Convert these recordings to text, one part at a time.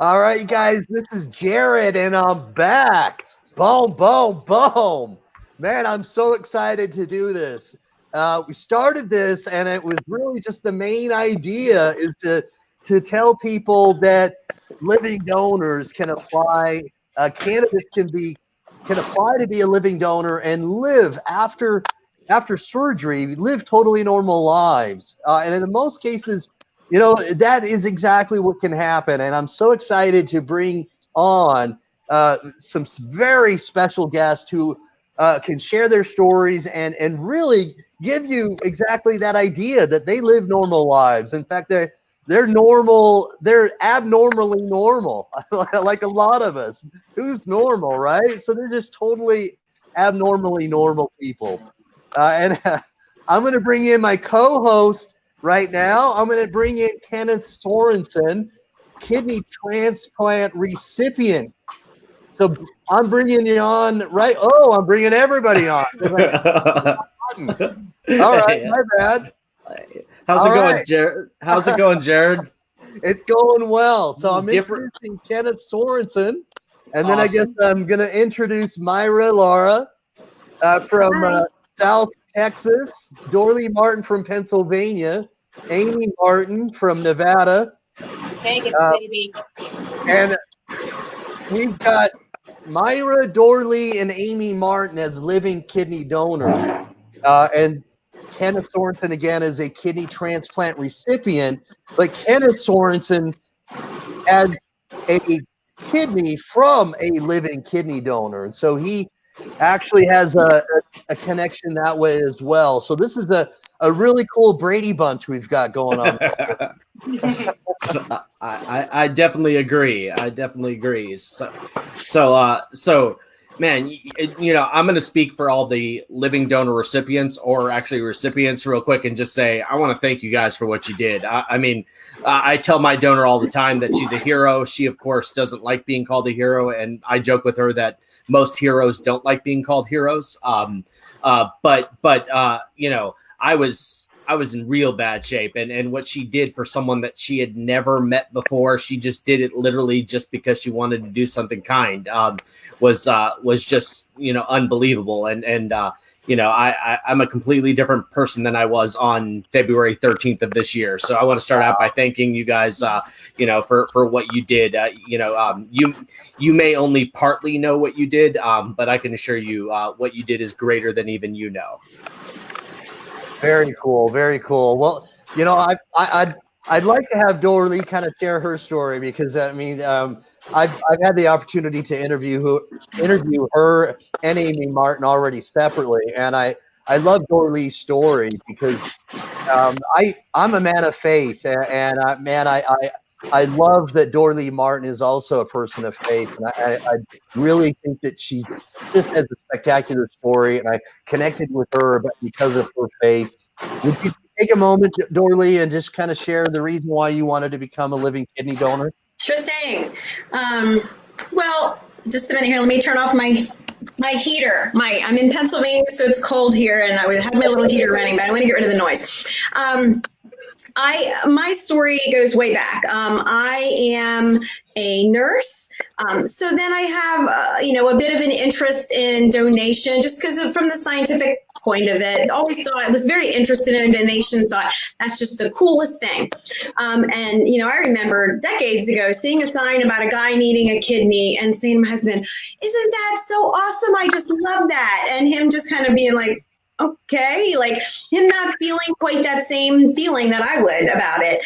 All right, guys, this is Jared, and I'm back. Boom, boom, boom. Man, I'm so excited to do this. We started this, and it was really just the main idea is to tell people that living donors can apply. Candidates can apply to be a living donor and live after surgery, live totally normal lives. And in most cases, that is exactly what can happen. And I'm so excited to bring on some very special guests who can share their stories and really give you exactly that idea that they live normal lives. In fact, they're normal. They're abnormally normal, like a lot of us. Who's normal, right? So they're just totally abnormally normal people. And I'm going to bring in my co-host right now. I'm going to bring in Kenneth Sorensen, kidney transplant recipient. So I'm bringing you on right. Oh, I'm bringing everybody on. All right, Yeah. my bad. How's All it going, right. Jared? How's it going, Jared? It's going well. So I'm Different. introducing Kenneth Sorensen, and then I guess Awesome. I'm going to introduce Myra Lara from Hi. South Texas, Dorley Martin from Pennsylvania, Amy Martin from Nevada, Vegas, uh, baby. and we've got Myra Dorley and Amy Martin as living kidney donors. And Kenneth Sorensen, again, is a kidney transplant recipient, but Kenneth Sorensen has a kidney from a living kidney donor. And so he actually has a connection that way as well. So this is a really cool Brady Bunch we've got going on. I definitely agree. I definitely agree. So, man, I'm going to speak for all the living donor recipients, or actually recipients, real quick, and just say I want to thank you guys for what you did. I tell my donor all the time that she's a hero. She, of course, doesn't like being called a hero, and I joke with her that most heroes don't like being called heroes. I was in real bad shape, and what she did for someone that she had never met before, she just did it literally just because she wanted to do something kind, was just unbelievable. I'm a completely different person than I was on February 13th of this year. So I want to start out by thanking you guys, for what you did. You may only partly know what you did, but I can assure you, what you did is greater than even you know. Very cool, very cool. Well, I'd like to have Dorley kind of share her story because I've had the opportunity to interview her and Amy Martin already separately, and I love Dorley's story because I'm a man of faith, and I love that Dorley Martin is also a person of faith, and I really think that she just has a spectacular story, and I connected with her because of her faith. Would you take a moment, Dorley, and just kind of share the reason why you wanted to become a living kidney donor? Sure thing. Well, just a minute here. Let me turn off my heater. I'm in Pennsylvania, so it's cold here, and I had my little heater running, but I want to get rid of the noise. My story goes way back. I am a nurse, so then I have a bit of an interest in donation, just because from the scientific point of it. Always thought I was very interested in donation. Thought that's just the coolest thing. And I remember decades ago seeing a sign about a guy needing a kidney and saying to my husband, "Isn't that so awesome? I just love that." And him just kind of being like, okay, like him not feeling quite that same feeling that I would about it.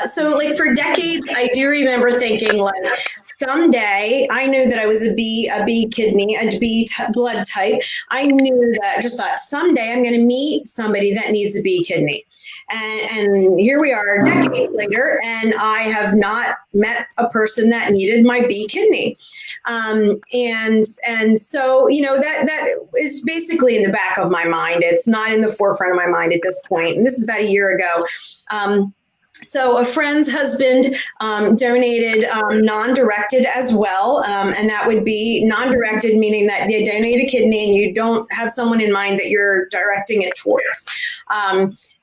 So like for decades, I do remember thinking like someday I knew that I was a B kidney, a blood type. I knew that, just thought someday I'm going to meet somebody that needs a B kidney. And here we are decades later, and I have not met a person that needed my B kidney. And so, that is basically in the back of my mind. It's not in the forefront of my mind at this point. And this is about a year ago. So a friend's husband donated non-directed as well, and that would be non-directed, meaning that they donate a kidney and you don't have someone in mind that you're directing it towards.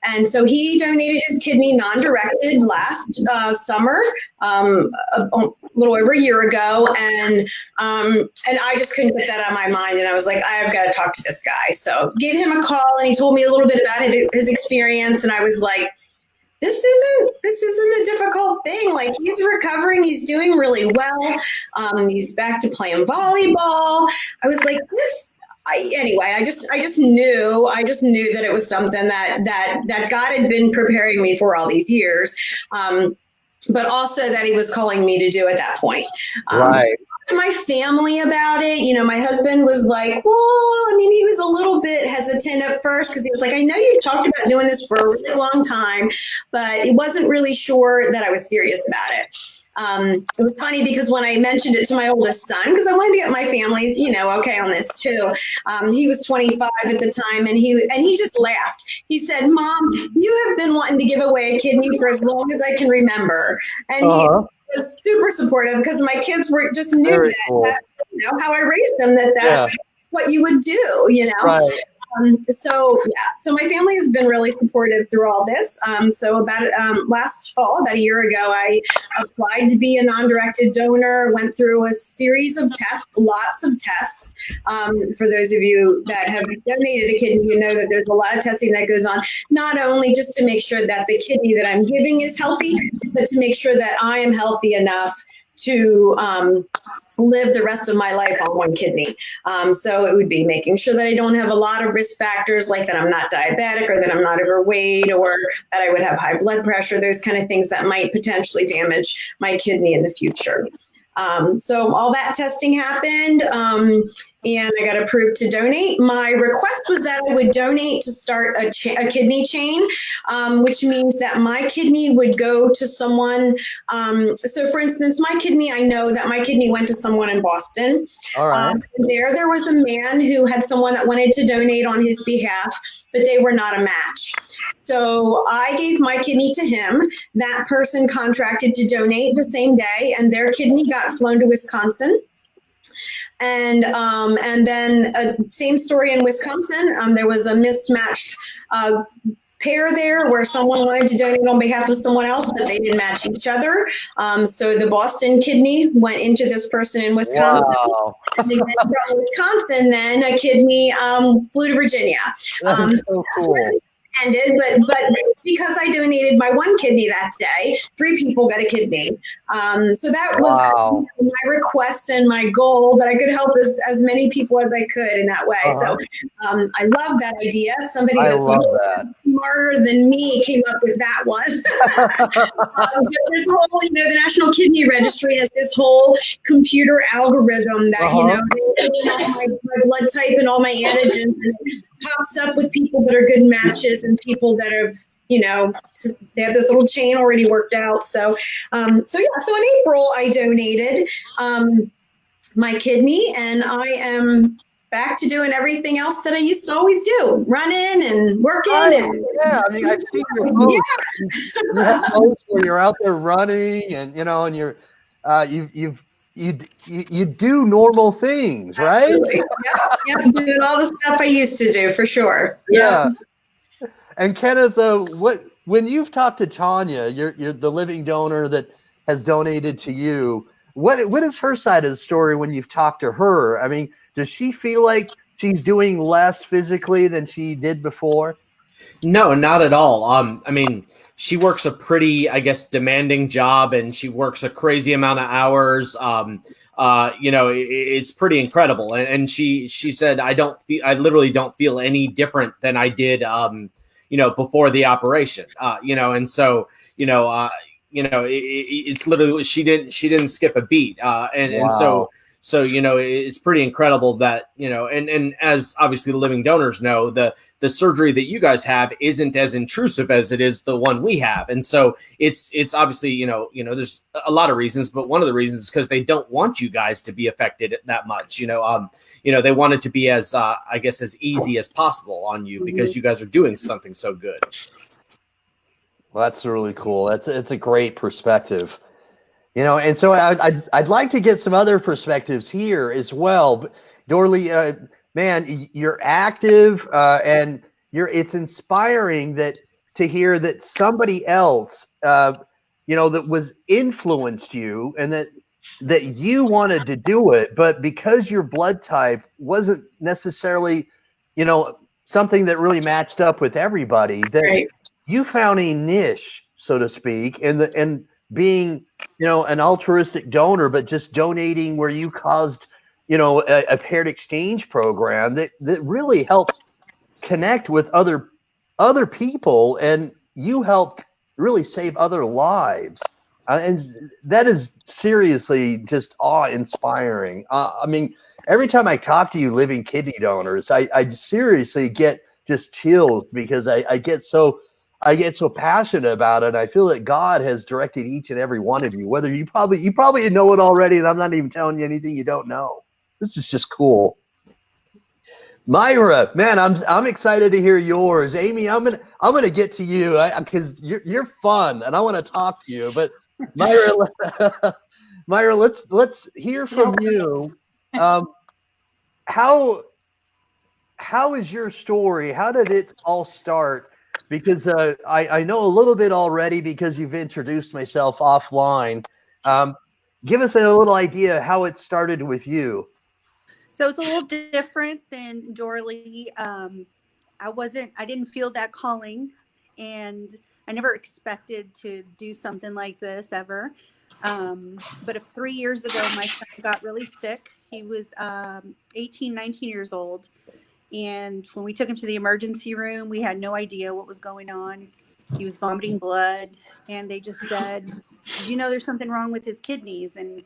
And so he donated his kidney non-directed last summer, a little over a year ago, and I just couldn't put that on my mind, and I was like, I have got to talk to this guy. So gave him a call, and he told me a little bit about his experience, and I was like, this isn't a difficult thing. Like, he's recovering, he's doing really well. He's back to playing volleyball. I was like, anyway, I just knew that it was something that God had been preparing me for all these years. But also that he was calling me to do at that point. Right. My family about it, my husband was like, well, I mean, he was a little bit hesitant at first because he was like, I know you've talked about doing this for a really long time, but he wasn't really sure that I was serious about it. It was funny because when I mentioned it to my oldest son, because I wanted to get my family's, okay on this too. He was 25 at the time, and he just laughed. He said, Mom, you have been wanting to give away a kidney for as long as I can remember. And he was super supportive because my kids were just knew Very that, cool. how I raised them, that's what you would do, Right. So my family has been really supportive through all this. So about last fall, about a year ago, I applied to be a non-directed donor, went through a series of tests, lots of tests. For those of you that have donated a kidney, you know that there's a lot of testing that goes on, not only just to make sure that the kidney that I'm giving is healthy, but to make sure that I am healthy enough to live the rest of my life on one kidney. So it would be making sure that I don't have a lot of risk factors, like that I'm not diabetic or that I'm not overweight or that I would have high blood pressure, those kind of things that might potentially damage my kidney in the future. So all that testing happened, and I got approved to donate. My request was that I would donate to start a kidney chain, which means that my kidney would go to someone. So for instance, my kidney, I know that my kidney went to someone in Boston. All right. There was a man who had someone that wanted to donate on his behalf, but they were not a match. So I gave my kidney to him. That person contracted to donate the same day, and their kidney got flown to Wisconsin. And then same story in Wisconsin. There was a mismatched pair there where someone wanted to donate on behalf of someone else, but they didn't match each other. So the Boston kidney went into this person in Wisconsin. Wow. And then from Wisconsin, then a kidney flew to Virginia. That is so cool. Ended, but because I donated my one kidney that day, 3 people got a kidney. So that was my request and my goal, that I could help as many people as I could in that way. So I love that idea. Somebody that's smarter than me came up with that one. There's whole, the National Kidney Registry has this whole computer algorithm that, they put in all my blood type and all my antigens, and it pops up with people that are good matches and people that have, they have this little chain already worked out. So in April, I donated my kidney, and I am back to doing everything else that I used to always do, running and working. Yeah, I mean, I've seen your posts. You have posts where you're out there running, and and you're you do normal things, right? Yeah, doing all the stuff I used to do, for sure. Yeah. And Kenneth, when you've talked to Tanya, you're the living donor that has donated to you. What is her side of the story when you've talked to her? I mean, does she feel like she's doing less physically than she did before? No, not at all. I mean, she works a pretty, I guess, demanding job, and she works a crazy amount of hours. It's pretty incredible. And she said, I literally don't feel any different than I did, before the operation. And so, it's literally, she didn't skip a beat. And so, it's pretty incredible that, and as obviously the living donors know, the surgery that you guys have isn't as intrusive as it is the one we have. And so it's obviously, there's a lot of reasons, but one of the reasons is because they don't want you guys to be affected that much. They want it to be as, I guess, as easy as possible on you, because you guys are doing something so good. Well, that's really cool. It's a great perspective. And so I'd like to get some other perspectives here as well. But Dorley, man, you're active, and it's inspiring to hear that somebody else, that was influenced you, and that you wanted to do it, but because your blood type wasn't necessarily, something that really matched up with everybody, that Right. you found a niche, so to speak, and being an altruistic donor, but just donating where you caused, a paired exchange program that really helped connect with other people, and you helped really save other lives. And that is seriously just awe-inspiring. I mean, every time I talk to you living kidney donors, I seriously get just chills because I get so passionate about it. I feel that God has directed each and every one of you. Whether you probably know it already, and I'm not even telling you anything you don't know. This is just cool. Myra, man, I'm excited to hear yours. Amy, I'm gonna get to you because you're fun and I want to talk to you. But Myra, Myra, let's hear from you. How is your story? How did it all start? Because I know a little bit already because you've introduced myself offline. Give us a little idea how it started with you. So it's a little different than Dorley. I didn't feel that calling, and I never expected to do something like this ever. But 3 years ago, my son got really sick. He was 18, 19 years old. And when we took him to the emergency room, we had no idea what was going on. He was vomiting blood, and they just said, "Did you know there's something wrong with his kidneys?" And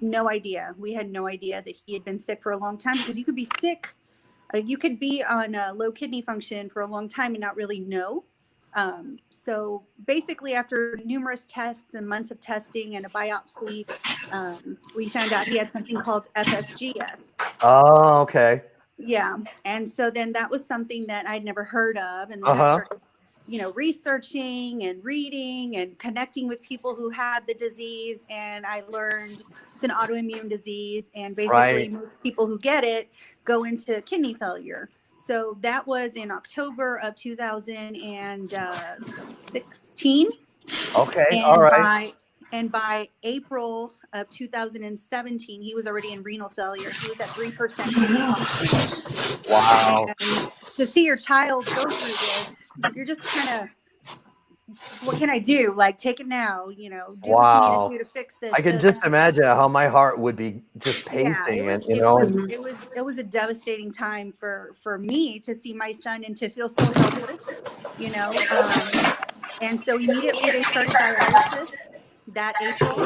no idea. We had no idea that he had been sick for a long time, because you could be sick. You could be on low kidney function for a long time and not really know. So basically, after numerous tests and months of testing and a biopsy, we found out he had something called FSGS. Oh, okay. Yeah. And so then that was something that I'd never heard of. And then I Uh-huh. started, researching and reading and connecting with people who had the disease. And I learned it's an autoimmune disease. And basically, Right. most people who get it go into kidney failure. So that was in October of 2016. Okay. All And right. by April of 2017, he was already in renal failure. He was at 3% kidney function. Wow. And to see your child go through this, you're just kind of, what can I do? Like, take it now, do what you need to Wow. do to fix I this. can So just then, imagine how my heart would be just yeah, pacing, and it was a devastating time for me to see my son and to feel so helpless, you know. And so immediately they started dialysis that April.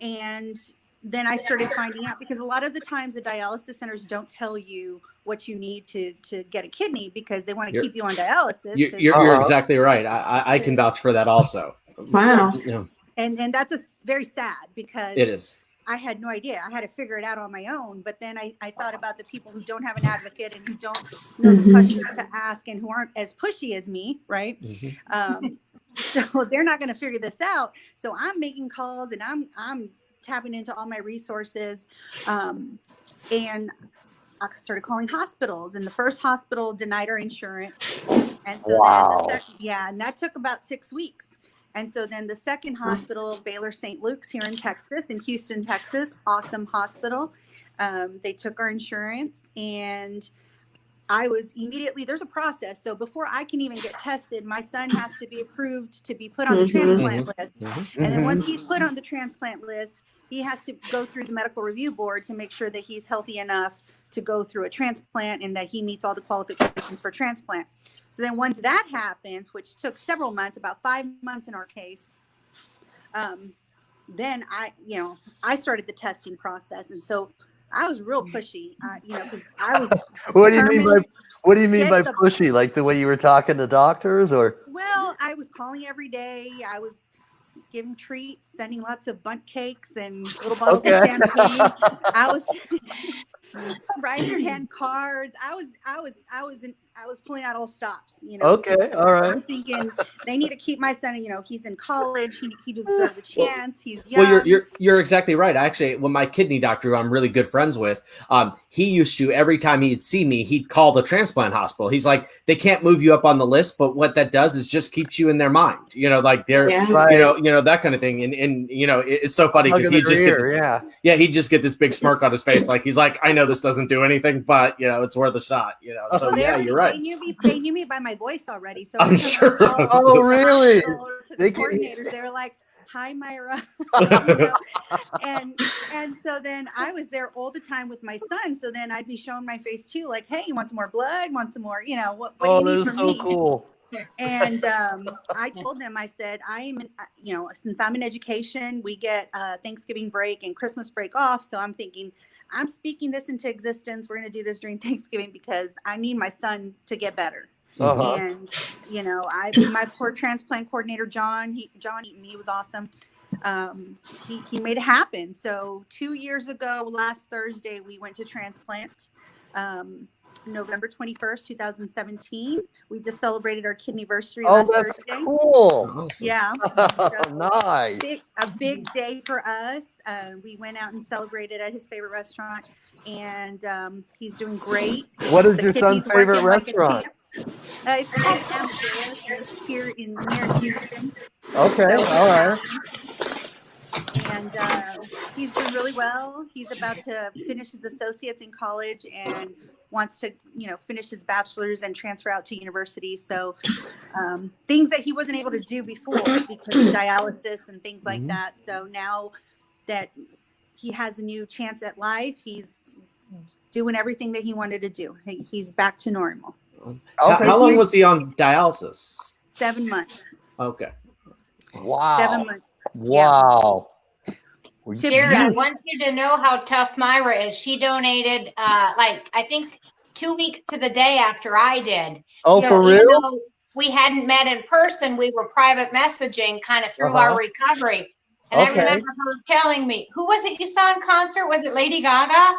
And then I started finding out, because a lot of the times the dialysis centers don't tell you what you need to get a kidney, because they want to You're keep you on dialysis. you're exactly right. I can vouch for that also. Wow. Yeah, And that's very sad, because it is. I had no idea. I had to figure it out on my own. But then I thought about the people who don't have an advocate and who don't know the questions to ask and who aren't as pushy as me, right? So they're not going to figure this out. So I'm making calls, and I'm tapping into all my resources. And I started calling hospitals, and the first hospital denied our insurance. And so then wow. and that took about 6 weeks. And so then the second hospital, Baylor St. Luke's here in Texas, in Houston, Texas, awesome hospital. They took our insurance, and I was immediately, there's a process. So before I can even get tested, my son has to be approved to be put on the transplant list. And then once he's put on the transplant list, he has to go through the medical review board to make sure that he's healthy enough to go through a transplant and that he meets all the qualifications for transplant. So then once that happens, which took several months, about 5 months in our case, then I started the testing process. And so I was real pushy, because I was What do you mean by determined. pushy? Like the way you were talking to doctors, or? Well, I was calling every day. I was giving treats, sending lots of bundt cakes and little bottles of champagne. I was writing hand cards. I I was pulling out all stops, Okay, all right. I'm thinking they need to keep my son, he's in college, he deserves a chance, he's Well, young. you're exactly right. Actually, when my kidney doctor, who I'm really good friends with, he used to, every time he'd see me, he'd call the transplant hospital. He's like, they can't move you up on the list, but what that does is just keeps you in their mind. Like they're, Right. that kind of thing. And it's so funny because he'd just get this big smirk on his face, like he's like, I know this doesn't do anything, but it's worth a shot. So you're right. They knew me by my voice already, so I'm sure. Oh, really? To the coordinators, they were like, "Hi, Myra," and so then I was there all the time with my son. So then I'd be showing my face too, like, "Hey, you want some more blood? Want some more? What do you need from me?" Cool. And I told them, I said, since I'm in education, we get Thanksgiving break and Christmas break off. So I'm thinking, I'm speaking this into existence. We're going to do this during Thanksgiving because I need my son to get better. Uh-huh. And, my poor transplant coordinator, John, he was awesome. He made it happen. So 2 years ago, last Thursday, we went to Transplant. November 21st, 2017. We just celebrated our kidneyversary last Thursday. Cool. Awesome. Yeah. So, nice. A big day for us. We went out and celebrated at his favorite restaurant, and he's doing great. What is your son's favorite restaurant? It's called Amadeus, and it's here near Houston. Okay, all right. And he's doing really well. He's about to finish his associates in college and wants to, finish his bachelor's and transfer out to university. So things that he wasn't able to do before because of dialysis and things like that. So now that he has a new chance at life, he's doing everything that he wanted to do. He's back to normal. Okay. How long was he on dialysis? 7 months. Okay. Wow. 7 months. Wow. Jared, I want you to know how tough Myra is. She donated, I think 2 weeks to the day after I did. Oh, so for real? even though we hadn't met in person, we were private messaging kind of through our recovery. And I remember her telling me, who was it you saw in concert? Was it Lady Gaga?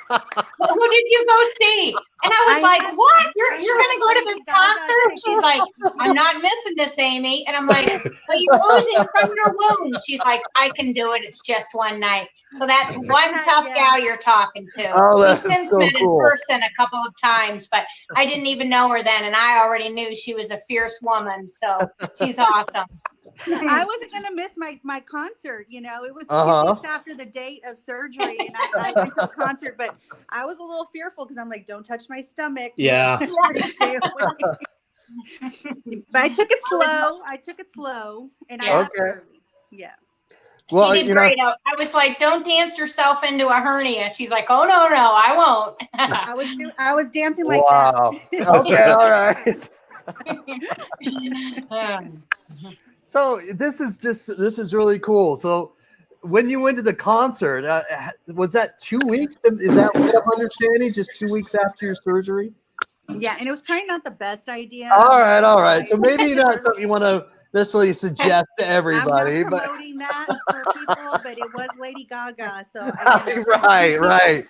Well, who did you go see? And I was like, what? You're going to go to this concert? She's like, I'm not missing this, Amy. And I'm like, well, you're oozing from your wounds. She's like, I can do it. It's just one night. So that's one tough gal you're talking to. Oh, We've since met in person a couple of times, but I didn't even know her then. And I already knew she was a fierce woman. So she's awesome. I wasn't going to miss my concert. It was 2 weeks after the date of surgery, and I went to the concert, but I was a little fearful because I'm like, don't touch my stomach. Yeah. Stay away. But I took it slow. And I left early. Yeah. Well, she did great. I was like, don't dance yourself into a hernia. She's like, oh, no, I won't. I was dancing like that. Okay, all right. So this is really cool. So when you went to the concert, was that 2 weeks? Is that what I'm understanding? Just 2 weeks after your surgery? Yeah, and it was probably not the best idea. All right. So maybe not something you want to necessarily suggest to everybody. I'm not promoting that for people, but it was Lady Gaga. So right.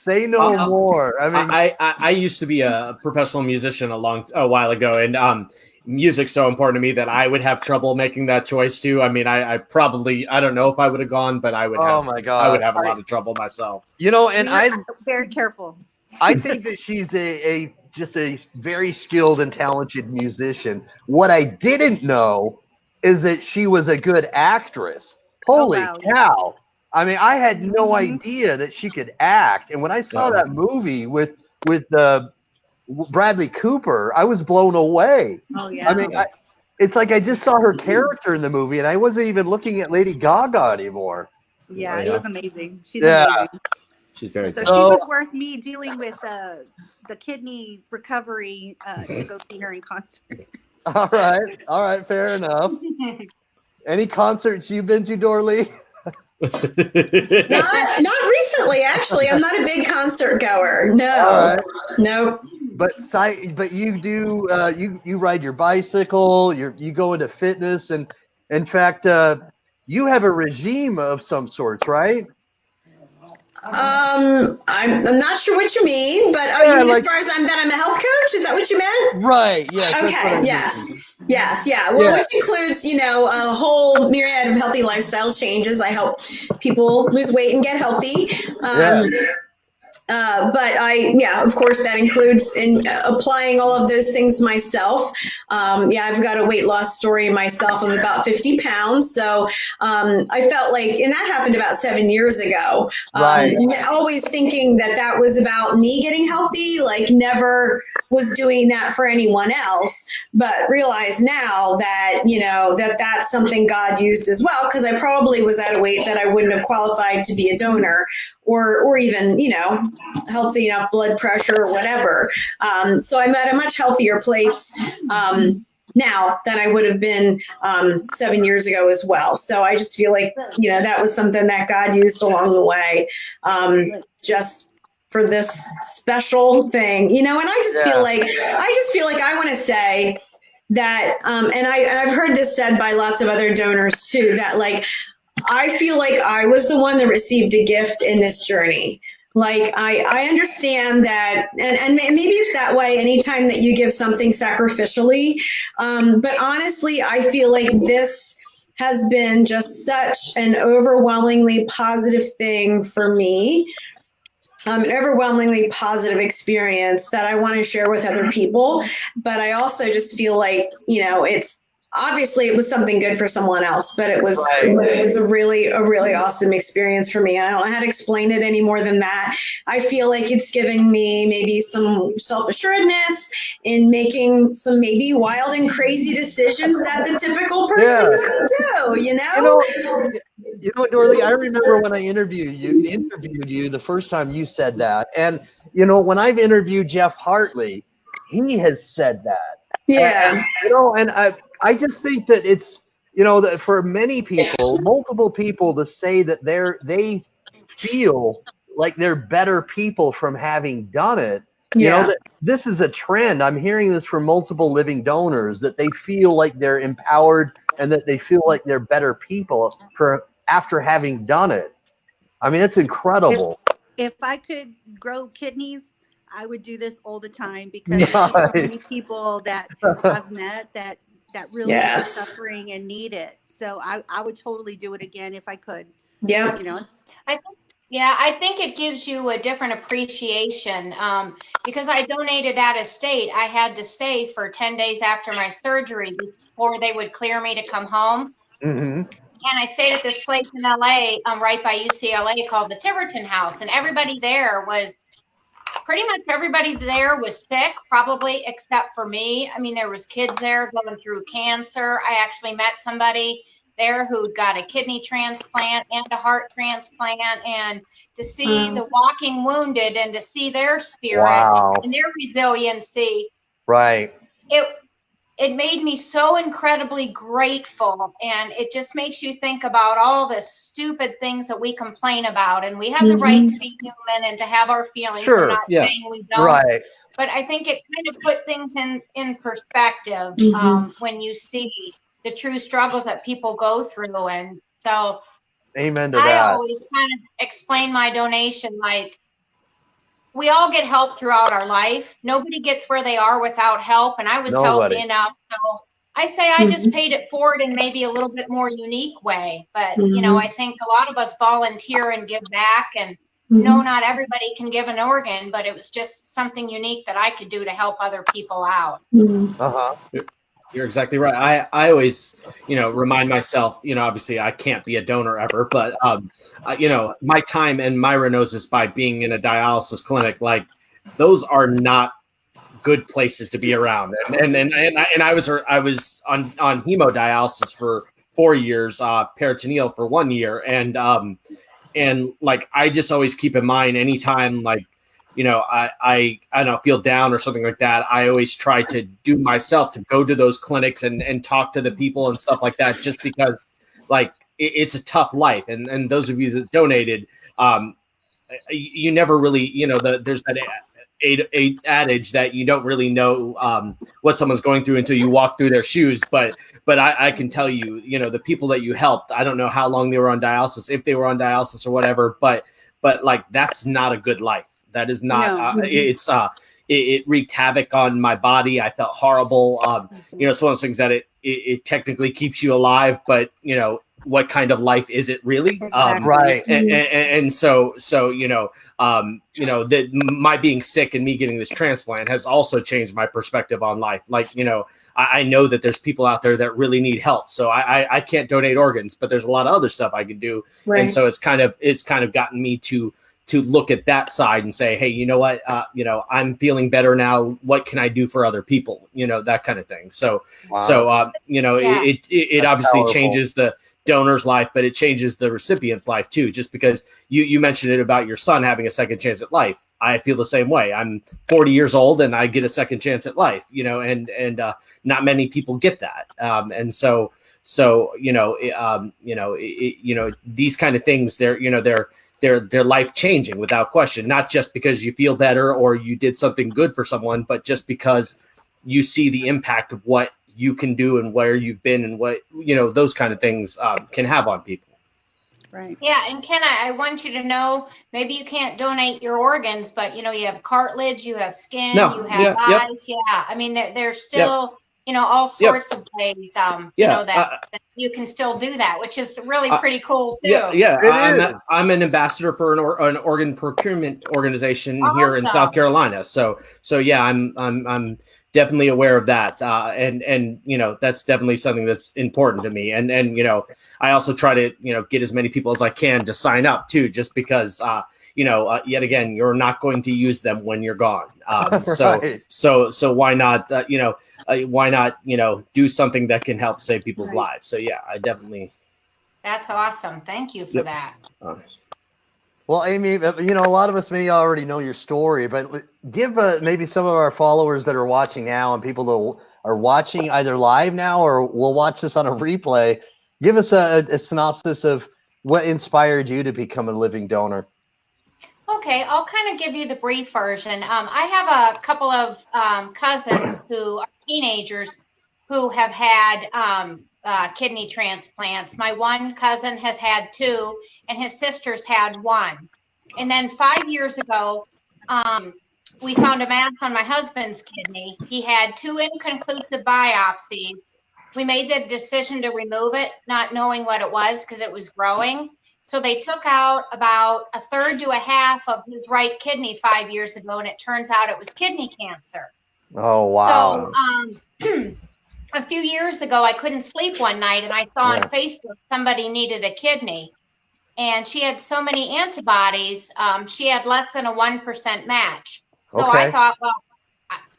They know more. I mean, I used to be a professional musician a while ago, and music's so important to me that I would have trouble making that choice too. I mean, I probably, I don't know if I would have gone, but I would have. Oh my God, I would have a lot of trouble myself. And I'm very careful. I think that she's just a very skilled and talented musician. What I didn't know is that she was a good actress. Holy cow. I mean, I had no idea that she could act. And when I saw that movie with Bradley Cooper, I was blown away. Oh, yeah. I mean, it's like I just saw her character in the movie, and I wasn't even looking at Lady Gaga anymore. Yeah, it was amazing. She's amazing. She's very good. So she was worth me dealing with the kidney recovery to go see her in concert. All right, fair enough. Any concerts you've been to, Dorley? Not recently, actually. I'm not a big concert goer. No. No. But you do you ride your bicycle, you go into fitness, and in fact you have a regime of some sorts, right? I'm not sure what you mean, but you mean like, as far as I'm a health coach? Is that what you meant? Right. Yes. Okay. Yes. Yeah. Well, which includes, a whole myriad of healthy lifestyle changes. I help people lose weight and get healthy. But of course, that includes in applying all of those things myself. I've got a weight loss story myself of about 50 pounds. So I felt like, and that happened about 7 years ago. Always thinking that was about me getting healthy, like never was doing that for anyone else, but realize now that, that's something God used as well, because I probably was at a weight that I wouldn't have qualified to be a donor or even, healthy enough blood pressure or whatever. So I'm at a much healthier place now than I would have been 7 years ago as well. So I just feel like, that was something that God used along the way, just for this special thing, and I just feel like I want to say that, and I've heard this said by lots of other donors too, that like, I feel like I was the one that received a gift in this journey. Like, I understand that, and maybe it's that way anytime that you give something sacrificially. But honestly, I feel like this has been just such an overwhelmingly positive thing for me. An overwhelmingly positive experience that I want to share with other people. But I also just feel like, it's obviously it was something good for someone else, but it was a really awesome experience for me. I don't know how to explain it any more than that. I feel like it's giving me maybe some self-assuredness in making some maybe wild and crazy decisions that the typical person wouldn't do, Dorley, I remember when I interviewed you the first time you said that. And, when I've interviewed Jeff Hartley, he has said that. Yeah. And I just think that it's, that for many people, multiple people, to say that they feel like they're better people from having done it. That this is a trend. I'm hearing this from multiple living donors, that they feel like they're empowered and that they feel like they're better people after having done it. I mean, it's incredible. If I could grow kidneys, I would do this all the time, because there's so many people that I've met that really are suffering and need it. So I would totally do it again if I could. Yeah. I think it gives you a different appreciation, because I donated out of state. I had to stay for 10 days after my surgery before they would clear me to come home. Mm-hmm. And I stayed at this place in LA, right by UCLA, called the Tiverton House. And pretty much everybody there was sick, probably except for me. I mean, there was kids there going through cancer. I actually met somebody there who got a kidney transplant and a heart transplant, and to see the walking wounded and to see their spirit and their resiliency, it made me so incredibly grateful. And it just makes you think about all the stupid things that we complain about, and we have the right to be human and to have our feelings. I'm not saying we don't, but I think it kind of put things in perspective when you see the true struggles that people go through. And so amen to that. I always kind of explain my donation like, we all get help throughout our life. Nobody gets where they are without help. And I was healthy enough. So I say I just paid it forward in maybe a little bit more unique way. But, I think a lot of us volunteer and give back. And no, not everybody can give an organ, but it was just something unique that I could do to help other people out. You're exactly right. I always, remind myself, obviously I can't be a donor ever, but, my time and Myra knows this by being in a dialysis clinic, like those are not good places to be around. And I was on hemodialysis for 4 years, peritoneal for 1 year. And like, I just always keep in mind anytime, like, I don't feel down or something like that, I always try to do myself to go to those clinics and talk to the people and stuff like that, just because like it's a tough life. And those of you that donated, you never really, there's that adage that you don't really know what someone's going through until you walk through their shoes. But I can tell you, the people that you helped, I don't know how long they were on dialysis, if they were on dialysis or whatever, but but like that's not a good life. That is not. It wreaked havoc on my body. I felt horrible. It's one of those things that it technically keeps you alive, but what kind of life is it really? Exactly. Right. And so that my being sick and me getting this transplant has also changed my perspective on life. Like, I know that there's people out there that really need help. So I can't donate organs, but there's a lot of other stuff I can do. Right. And so it's kind of gotten me to look at that side and say, hey, you know what, I'm feeling better now. What can I do for other people? That kind of thing. So, it obviously powerful. changes the donor's life, but it changes the recipient's life too. Just because you mentioned it about your son having a second chance at life. I feel the same way. I'm 40 years old and I get a second chance at life, and not many people get that. These kind of things, they're life changing without question, not just because you feel better or you did something good for someone, but just because you see the impact of what you can do and where you've been and what, those kind of things can have on people. Right. Yeah. And Ken, I want you to know, maybe you can't donate your organs, but you have cartilage, you have skin, you have eyes. Yep. Yeah. I mean, there's still, all sorts of ways, that you can still do that, which is really pretty cool too. I'm an ambassador for an organ procurement organization here in South Carolina. So yeah, I'm definitely aware of that. And that's definitely something that's important to me. And I also try to, get as many people as I can to sign up too, just because, yet again, you're not going to use them when you're gone. Right. So why not, do something that can help save people's lives. So yeah, I definitely. That's awesome. Thank you for that. Well, Amy, a lot of us may already know your story, but give maybe some of our followers that are watching now and people that are watching either live now or will watch this on a replay, give us a synopsis of what inspired you to become a living donor. Okay, I'll kind of give you the brief version. I have a couple of cousins who are teenagers who have had kidney transplants. My one cousin has had 2, and his sister's had 1. And then 5 years ago, we found a mass on my husband's kidney. He had 2 inconclusive biopsies. We made the decision to remove it, not knowing what it was because it was growing. So they took out about 1/3 to 1/2 of his right kidney 5 years ago, and it turns out it was kidney cancer. Oh, wow. So a few years ago, I couldn't sleep one night, and I saw on Facebook somebody needed a kidney, and she had so many antibodies, she had less than a 1% match. So I thought, well,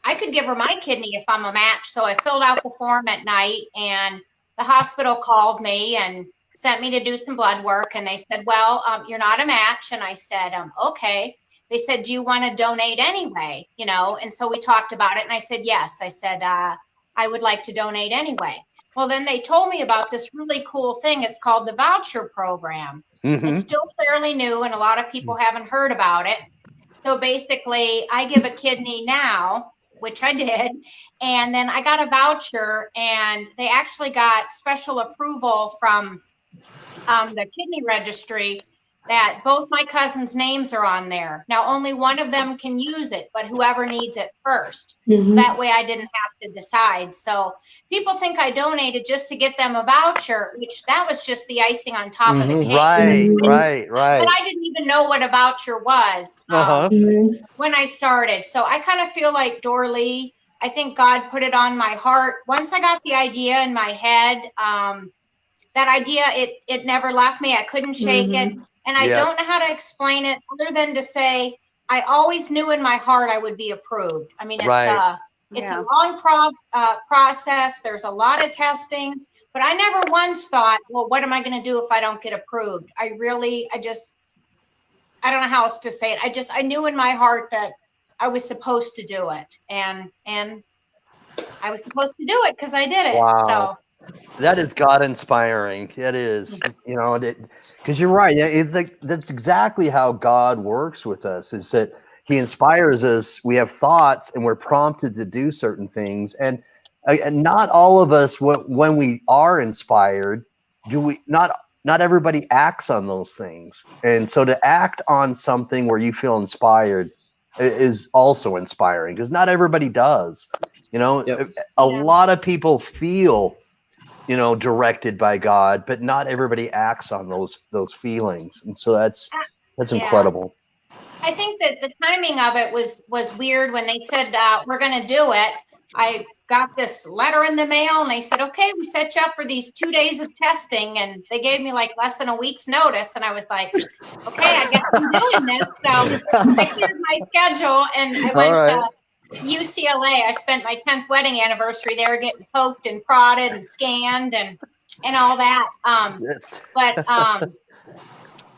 I could give her my kidney if I'm a match. So I filled out the form at night, and the hospital called me and sent me to do some blood work. And they said, well, you're not a match. And I said, okay. They said, do you want to donate anyway? And so we talked about it. And I said, yes. I said, I would like to donate anyway. Well, then they told me about this really cool thing. It's called the voucher program. Mm-hmm. It's still fairly new, and a lot of people haven't heard about it. So basically, I give a kidney now, which I did, and then I got a voucher, and they actually got special approval from the kidney registry that both my cousins' names are on there. Now, only one of them can use it, but whoever needs it first. Mm-hmm. That way I didn't have to decide. So people think I donated just to get them a voucher, which that was just the icing on top of the cake. Right. But I didn't even know what a voucher was when I started. So I kind of feel like Dorlee, I think God put it on my heart. Once I got the idea in my head, that idea, it never left me. I couldn't shake it. And I don't know how to explain it other than to say, I always knew in my heart I would be approved. I mean, it's a long process. There's a lot of testing, but I never once thought, well, what am I going to do if I don't get approved? I don't know how else to say it. I knew in my heart that I was supposed to do it. And I was supposed to do it because I did it. Wow. So. That is God inspiring. It is, because you're right. It's like that's exactly how God works with us. Is that He inspires us. We have thoughts, and we're prompted to do certain things. And not all of us, when we are inspired, do we not not everybody acts on those things. And so to act on something where you feel inspired is also inspiring, because not everybody does. You know, Yep. a lot of people feel, you know, directed by God, but not everybody acts on those feelings. And so that's incredible. I think that the timing of it was weird when they said we're going to do it. I got this letter in the mail and they said, okay, we set you up for these 2 days of testing, and they gave me like less than a week's notice, and I was like, okay, I guess I'm doing this. So I cleared my schedule and I went to UCLA. I spent my 10th wedding anniversary there, getting poked and prodded and scanned and all that.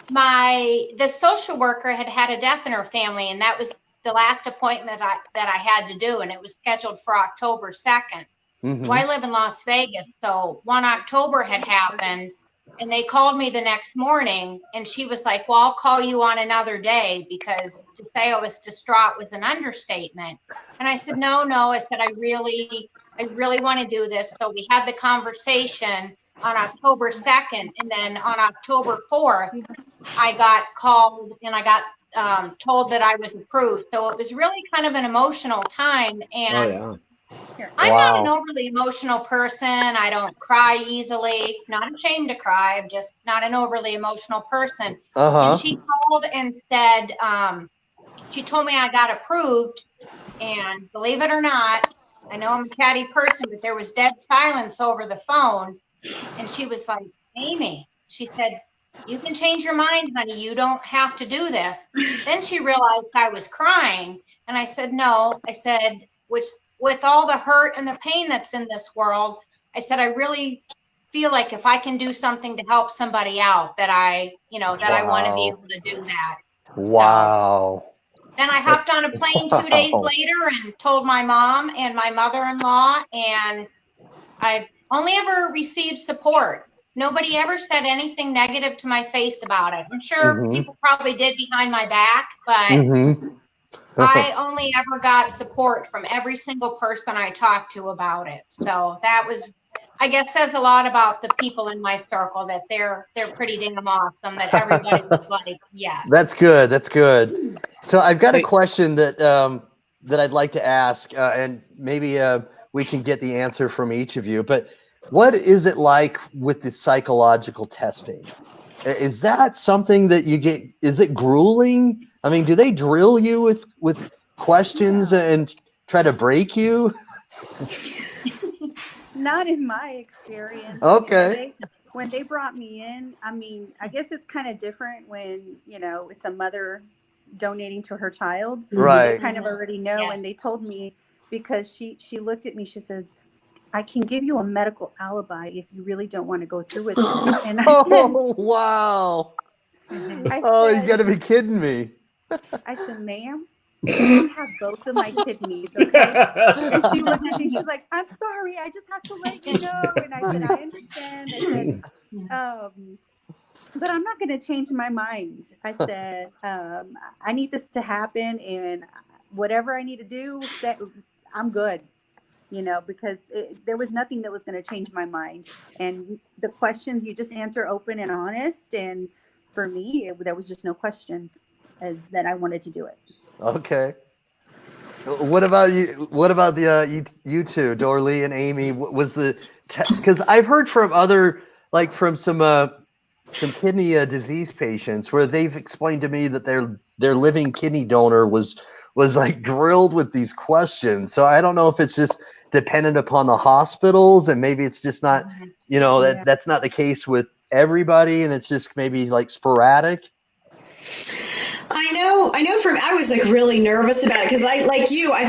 The social worker had a death in her family, and that was the last appointment that I had to do, and it was scheduled for October 2nd. Mm-hmm. Well, I live in Las Vegas, so 1 October had happened, and they called me the next morning, and she was like, well, I'll call you on another day, because to say I was distraught was an understatement. And I said, no, I said, I really want to do this. So we had the conversation on October 2nd, and then on October 4th, I got called and I got told that I was approved. So it was really kind of an emotional time. And I'm not an overly emotional person. I don't cry easily. Not ashamed to cry. I'm just not an overly emotional person. And she called and said, she told me I got approved. And believe it or not, I know I'm a chatty person, but there was dead silence over the phone. And she was like, Amy, she said, you can change your mind, honey. You don't have to do this. Then she realized I was crying. And I said, no. I said, with all the hurt and the pain that's in this world, I said, I really feel like if I can do something to help somebody out, that I want to be able to do that. Wow. So, then I hopped on a plane 2 days later and told my mom and my mother-in-law, and I've only ever received support. Nobody ever said anything negative to my face about it. I'm sure people probably did behind my back, but I only ever got support from every single person I talked to about it. So that was, I guess, says a lot about the people in my circle, that they're pretty damn awesome, that everybody was like, yes. That's good. That's good. So I've got a question that I'd like to ask, and maybe we can get the answer from each of you. But what is it like with the psychological testing? Is that something that you get? Is it grueling? I mean, do they drill you with questions and try to break you? Not in my experience. Okay. When they brought me in, I mean, I guess it's kind of different when, you know, it's a mother donating to her child. Right. They kind of already know. And they told me, because she looked at me, she says, I can give you a medical alibi if you really don't want to go through with this. And I said, wow. You got to be kidding me. I said, ma'am, I can have both of my kidneys, okay? And she looked at me, she's like, I'm sorry, I just have to let you know. And I said, I understand. I said, but I'm not going to change my mind. I said, I need this to happen, and whatever I need to do, I'm good. You know, because there was nothing that was going to change my mind. And the questions, you just answer open and honest. And for me, there was just no question as that I wanted to do it. Okay. What about you? What about the you two, Dorlee and Amy? Was the because I've heard from other, like from some kidney disease patients where they've explained to me that their living kidney donor was like drilled with these questions. So I don't know if it's just dependent upon the hospitals, and maybe it's just not, you know, that's not the case with everybody, and it's just maybe like sporadic. I know I was like really nervous about it, because I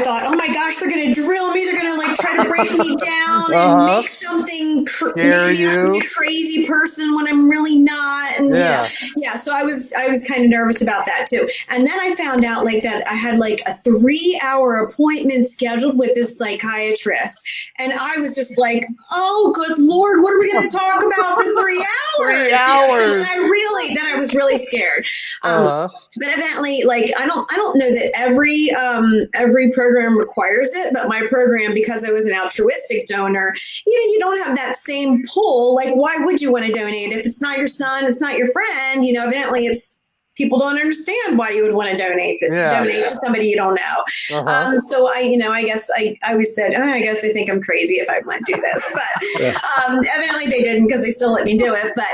thought, oh my gosh, they're going to drill me. They're going to like try to break me down and make something, maybe I'm a crazy person when I'm really not. And so I was kind of nervous about that too. And then I found out like that I had like a 3-hour appointment scheduled with this psychiatrist. And I was just like, oh, good Lord, what are we going to talk about for 3 hours? 3 hours. Then I was really scared. But evidently, like I don't know that every program requires it, but my program, because I was an altruistic donor, you don't have that same pull. Like, why would you want to donate if it's not your son, it's not your friend? Evidently, it's people don't understand why you would want to donate to somebody you don't know. So I guess I always said, I guess I think I'm crazy if I went to do this, but evidently they didn't, because they still let me do it. But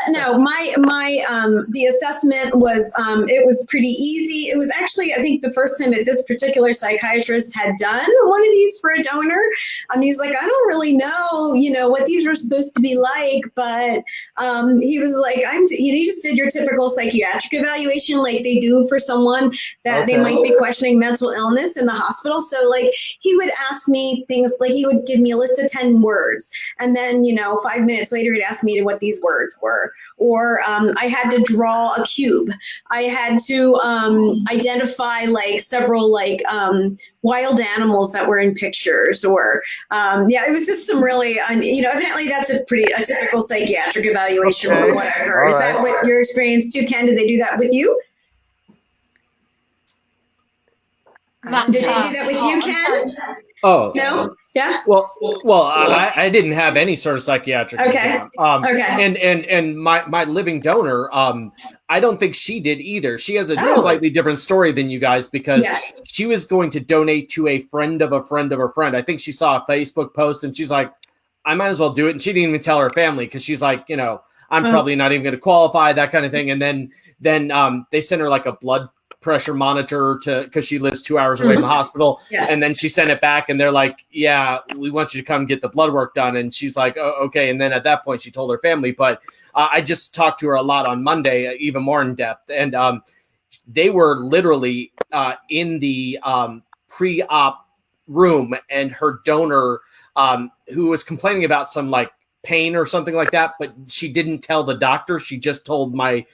no, my the assessment was it was pretty easy. It was actually, I think, the first time that this particular psychiatrist had done one of these for a donor. He was like, I don't really know, what these were supposed to be like, but he was like, you just did your typical psychiatric evaluation like they do for someone that they might be questioning mental illness in the hospital. So like he would ask me things like, he would give me a list of 10 words, and then 5 minutes later he'd ask me what these words were, or I had to draw a cube. I had to identify like several like wild animals that were in pictures, or it was just some really evidently that's a typical psychiatric evaluation from what I heard. Is that what your experience too, Ken? Did they do that with you? Did they do that with you, Ken? Oh no, yeah. Well, I didn't have any sort of psychiatric exam. And my living donor, I don't think she did either. She has a slightly different story than you guys, because she was going to donate to a friend of a friend of her friend. I think she saw a Facebook post and she's like, I might as well do it. And she didn't even tell her family, because she's like, I'm probably not even going to qualify, that kind of thing. And then they sent her like a blood pressure monitor because she lives 2 hours away from the hospital. And then she sent it back and they're like, yeah, we want you to come get the blood work done. And she's like, oh, okay. And then at that point she told her family, but I just talked to her a lot on Monday, even more in depth. And they were literally in the pre-op room, and her donor who was complaining about some like pain or something like that, but she didn't tell the doctor. She just told my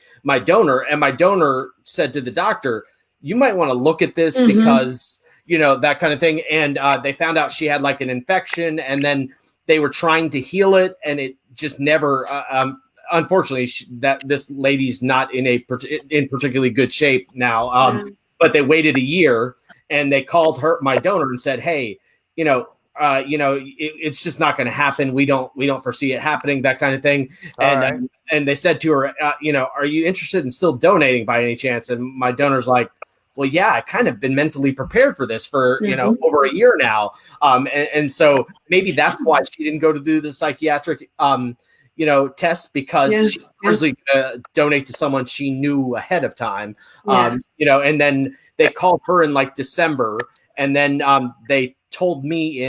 donor, and my donor said to the doctor, you might want to look at this because that kind of thing. And they found out she had like an infection, and then they were trying to heal it, and it just never unfortunately that this lady's not in particularly good shape now. But they waited a year, and they called my donor and said, hey, it's just not going to happen. We don't foresee it happening, that kind of thing. And they said to her, are you interested in still donating by any chance? And my donor's like, well, yeah, I kind of been mentally prepared for this for, over a year now. And so maybe that's why she didn't go to do the psychiatric, test, because she was usually going to donate to someone she knew ahead of time. And then they called her in like December, and then they told me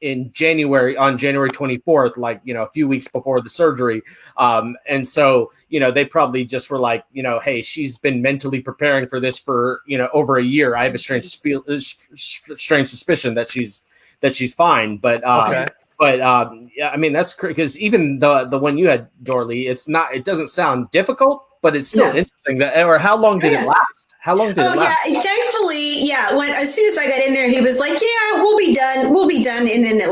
in January, on January 24th, like, a few weeks before the surgery. And so, they probably just were like, hey, she's been mentally preparing for this for, over a year. I have a strange suspicion that she's fine. But, yeah, I mean, that's because even the one you had, Dorley, it doesn't sound difficult, but it's still interesting. Or how long did it last? How long did it last? Yeah, thankfully, as soon as I got in there, he was like, yeah, we'll be done. We'll be done in an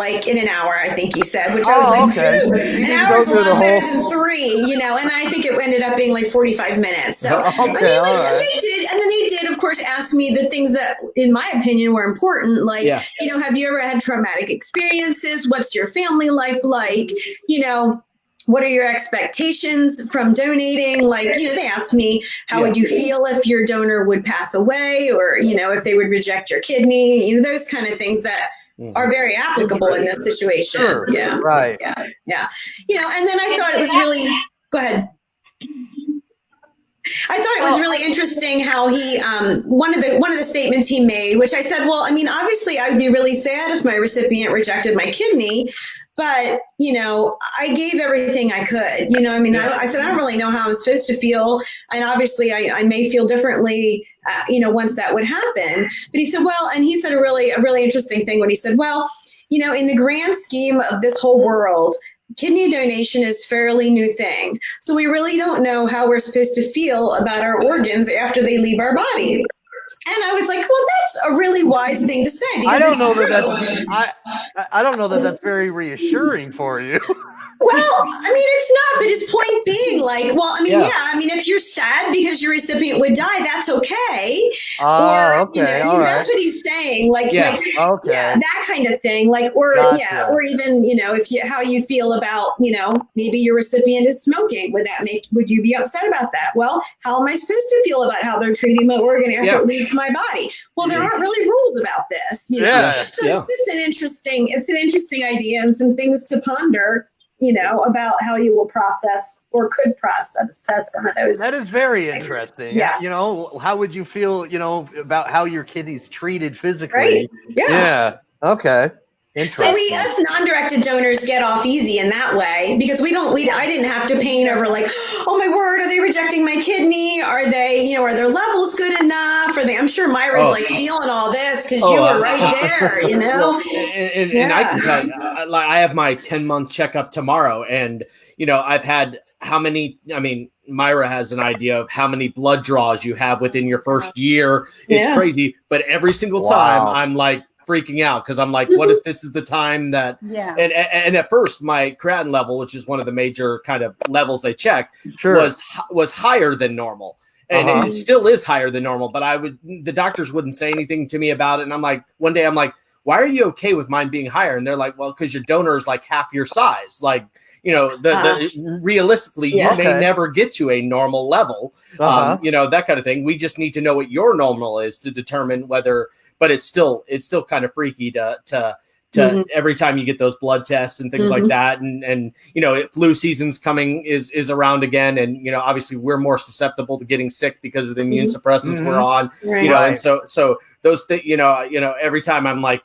hour, I think he said, which I was like, an hour is a lot better than 3, and I think it ended up being like 45 minutes. So, and they did, of course, ask me the things that, in my opinion, were important. Like, have you ever had traumatic experiences? What's your family life like? What are your expectations from donating? Like, they asked me, how would you feel if your donor would pass away, or, if they would reject your kidney, those kind of things that are very applicable in this situation. Sure. Yeah. Right. Yeah. Yeah. And then I thought it was really, go ahead. I thought it was really interesting how he, one of the statements he made, which I said, well, I mean, obviously I would be really sad if my recipient rejected my kidney, but, I gave everything I could, I said, I don't really know how I'm supposed to feel. And obviously I may feel differently, once that would happen. But he said, well, and he said a really interesting thing when he said, well, in the grand scheme of this whole world, kidney donation is a fairly new thing. So we really don't know how we're supposed to feel about our organs after they leave our body. And I was like, well, that's a really wise thing to say. I don't know that that's very reassuring for you. Well, I mean, it's not but his point being, like, well, I mean, I mean, if you're sad because your recipient would die, that's okay. Or, Okay. All right. that's what he's saying. Like, Okay. that kind of thing. Like, or, Gotcha. or even, if you, how you feel about, maybe your recipient is smoking. Would you be upset about that? Well, how am I supposed to feel about how they're treating my organ after it leaves my body? Well, there aren't really rules about this, So it's just it's an interesting idea and some things to ponder, about how you will process or could process some of those. That is very interesting. Yeah. How would you feel, about how your kidney's treated physically? Right. Yeah. Okay. So us non-directed donors get off easy in that way because I didn't have to pain over like, oh my word, are they rejecting my kidney? Are they, are their levels good enough? I'm sure Myra's like feeling all this because you were right there, Well, and I can tell you, I have my 10-month checkup tomorrow, and I've had Myra has an idea of how many blood draws you have within your first year. It's crazy, but every single time I'm like freaking out because I'm like, what if this is the time that? And at first, my creatinine level, which is one of the major kind of levels they check, was higher than normal. And it still is higher than normal, but the doctors wouldn't say anything to me about it. And I'm like, one day I'm like, why are you okay with mine being higher? And they're like, well, because your donor is like half your size. Like, realistically, you may never get to a normal level, that kind of thing. We just need to know what your normal is to determine whether, but it's still kind of freaky to every time you get those blood tests and things like that. And flu season's coming is around again. And, obviously we're more susceptible to getting sick because of the immune suppressants we're on, and so those things, every time I'm like,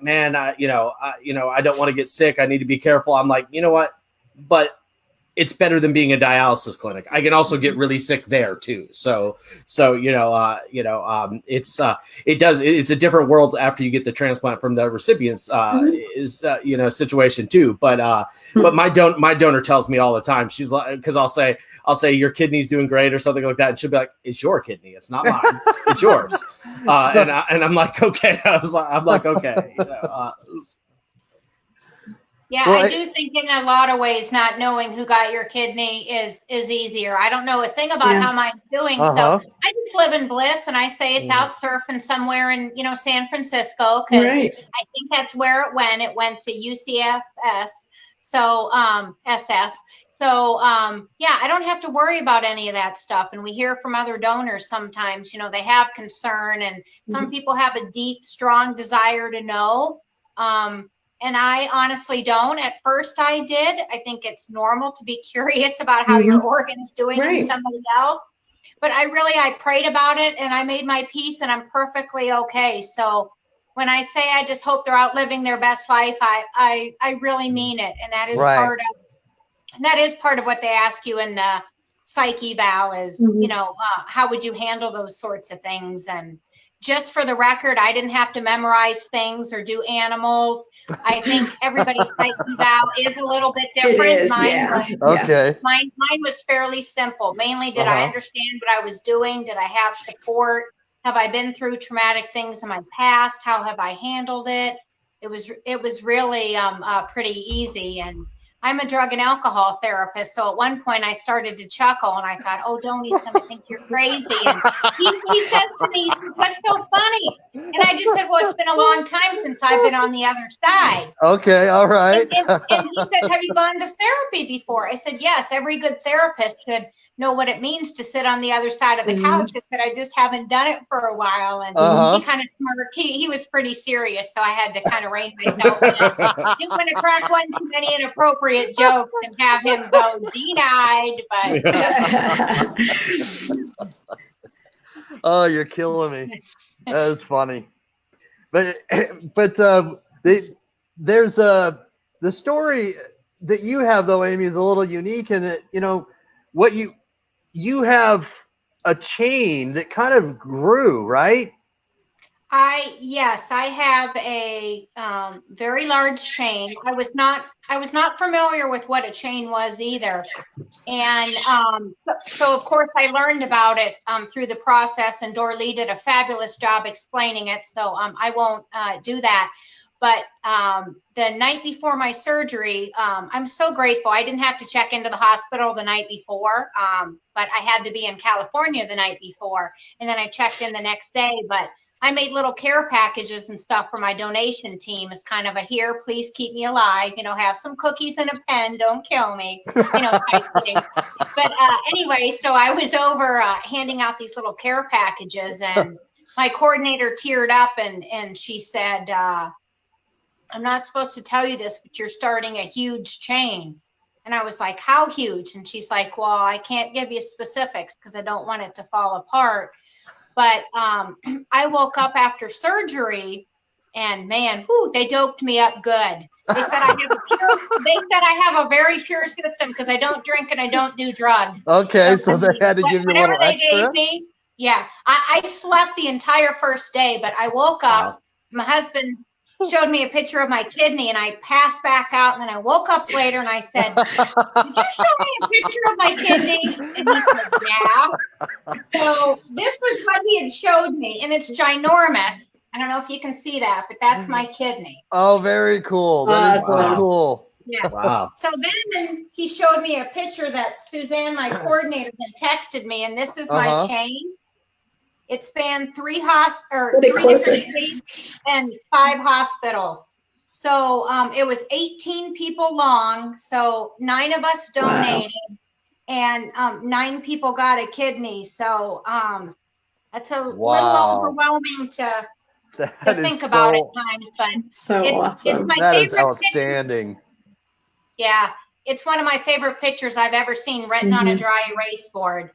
man, I don't want to get sick. I need to be careful. I'm like, you know what? But it's better than being a dialysis clinic. I can also get really sick there too. It's a different world after you get the transplant from the recipient's situation too. But my donor tells me all the time. She's like, because I'll say your kidney's doing great or something like that, and she'll be like, it's your kidney, it's not mine, it's yours. And I'm like, okay. I'm like, okay. Yeah, well, I do think in a lot of ways, not knowing who got your kidney is easier. I don't know a thing about how mine's doing, so I just live in bliss, and I say it's out surfing somewhere in San Francisco because I think that's where it went. It went to UCFS, so SF. So I don't have to worry about any of that stuff. And we hear from other donors sometimes, they have concern, and some people have a deep, strong desire to know. And I honestly don't. At first I did. I think it's normal to be curious about how your organ's doing in somebody else. But I prayed about it and I made my peace and I'm perfectly okay. So when I say I just hope they're out living their best life, I really mean it. And that is part of what they ask you in the psych eval is, how would you handle those sorts of things? And just for the record, I didn't have to memorize things or do animals. I think everybody's psych eval is a little bit different. Mine was fairly simple. Mainly, did I understand what I was doing? Did I have support? Have I been through traumatic things in my past? How have I handled it? It was really pretty easy. And I'm a drug and alcohol therapist, so at one point I started to chuckle, and I thought, "Oh, Donnie's going to think you're crazy." And he says to me, "What's so funny?" And I just said, "Well, it's been a long time since I've been on the other side." Okay, all right. And he said, "Have you gone to therapy before?" I said, "Yes. Every good therapist should know what it means to sit on the other side of the couch." I said, "I just haven't done it for a while." And he kind of smirked. He was pretty serious, so I had to kind of rein myself in. I didn't want to crack one too many inappropriate jokes and have him go denied, Oh, you're killing me. That is funny. But there's the story that you have though, Amy, is a little unique in that what you have a chain that kind of grew, right? Yes, I have a very large chain. I was not familiar with what a chain was either. And so of course I learned about it through the process, and Dorlee did a fabulous job explaining it. So I won't do that. But the night before my surgery, I'm so grateful. I didn't have to check into the hospital the night before, but I had to be in California the night before. And then I checked in the next day. But I made little care packages and stuff for my donation team as kind of a here, please keep me alive, have some cookies and a pen, don't kill me, type thing. But anyway, so I was over handing out these little care packages, and my coordinator teared up and she said, I'm not supposed to tell you this, but you're starting a huge chain. And I was like, how huge? And she's like, well, I can't give you specifics because I don't want it to fall apart. But I woke up after surgery, and man, they doped me up good. They said I have a very pure system because I don't drink and I don't do drugs. Okay, so they had to give you a little extra. Gave me, yeah, I slept the entire first day, but I woke up. Wow. My husband showed me a picture of my kidney, and I passed back out, and then I woke up later and I said, did you show me a picture of my kidney? And he said, yeah. So this was what he had showed me, and it's ginormous. I don't know if you can see that, but that's my kidney. Oh, very cool. That is so cool. Yeah. Wow. So then he showed me a picture that Suzanne, my coordinator, then texted me, and this is my chain. It spanned 3 different states and 5 hospitals. So it was 18 people long. So 9 of us donated, and 9 people got a kidney. So that's a little overwhelming to think about at times, but so awesome. It's my that favorite is outstanding. Picture. Yeah. It's one of my favorite pictures I've ever seen written on a dry erase board.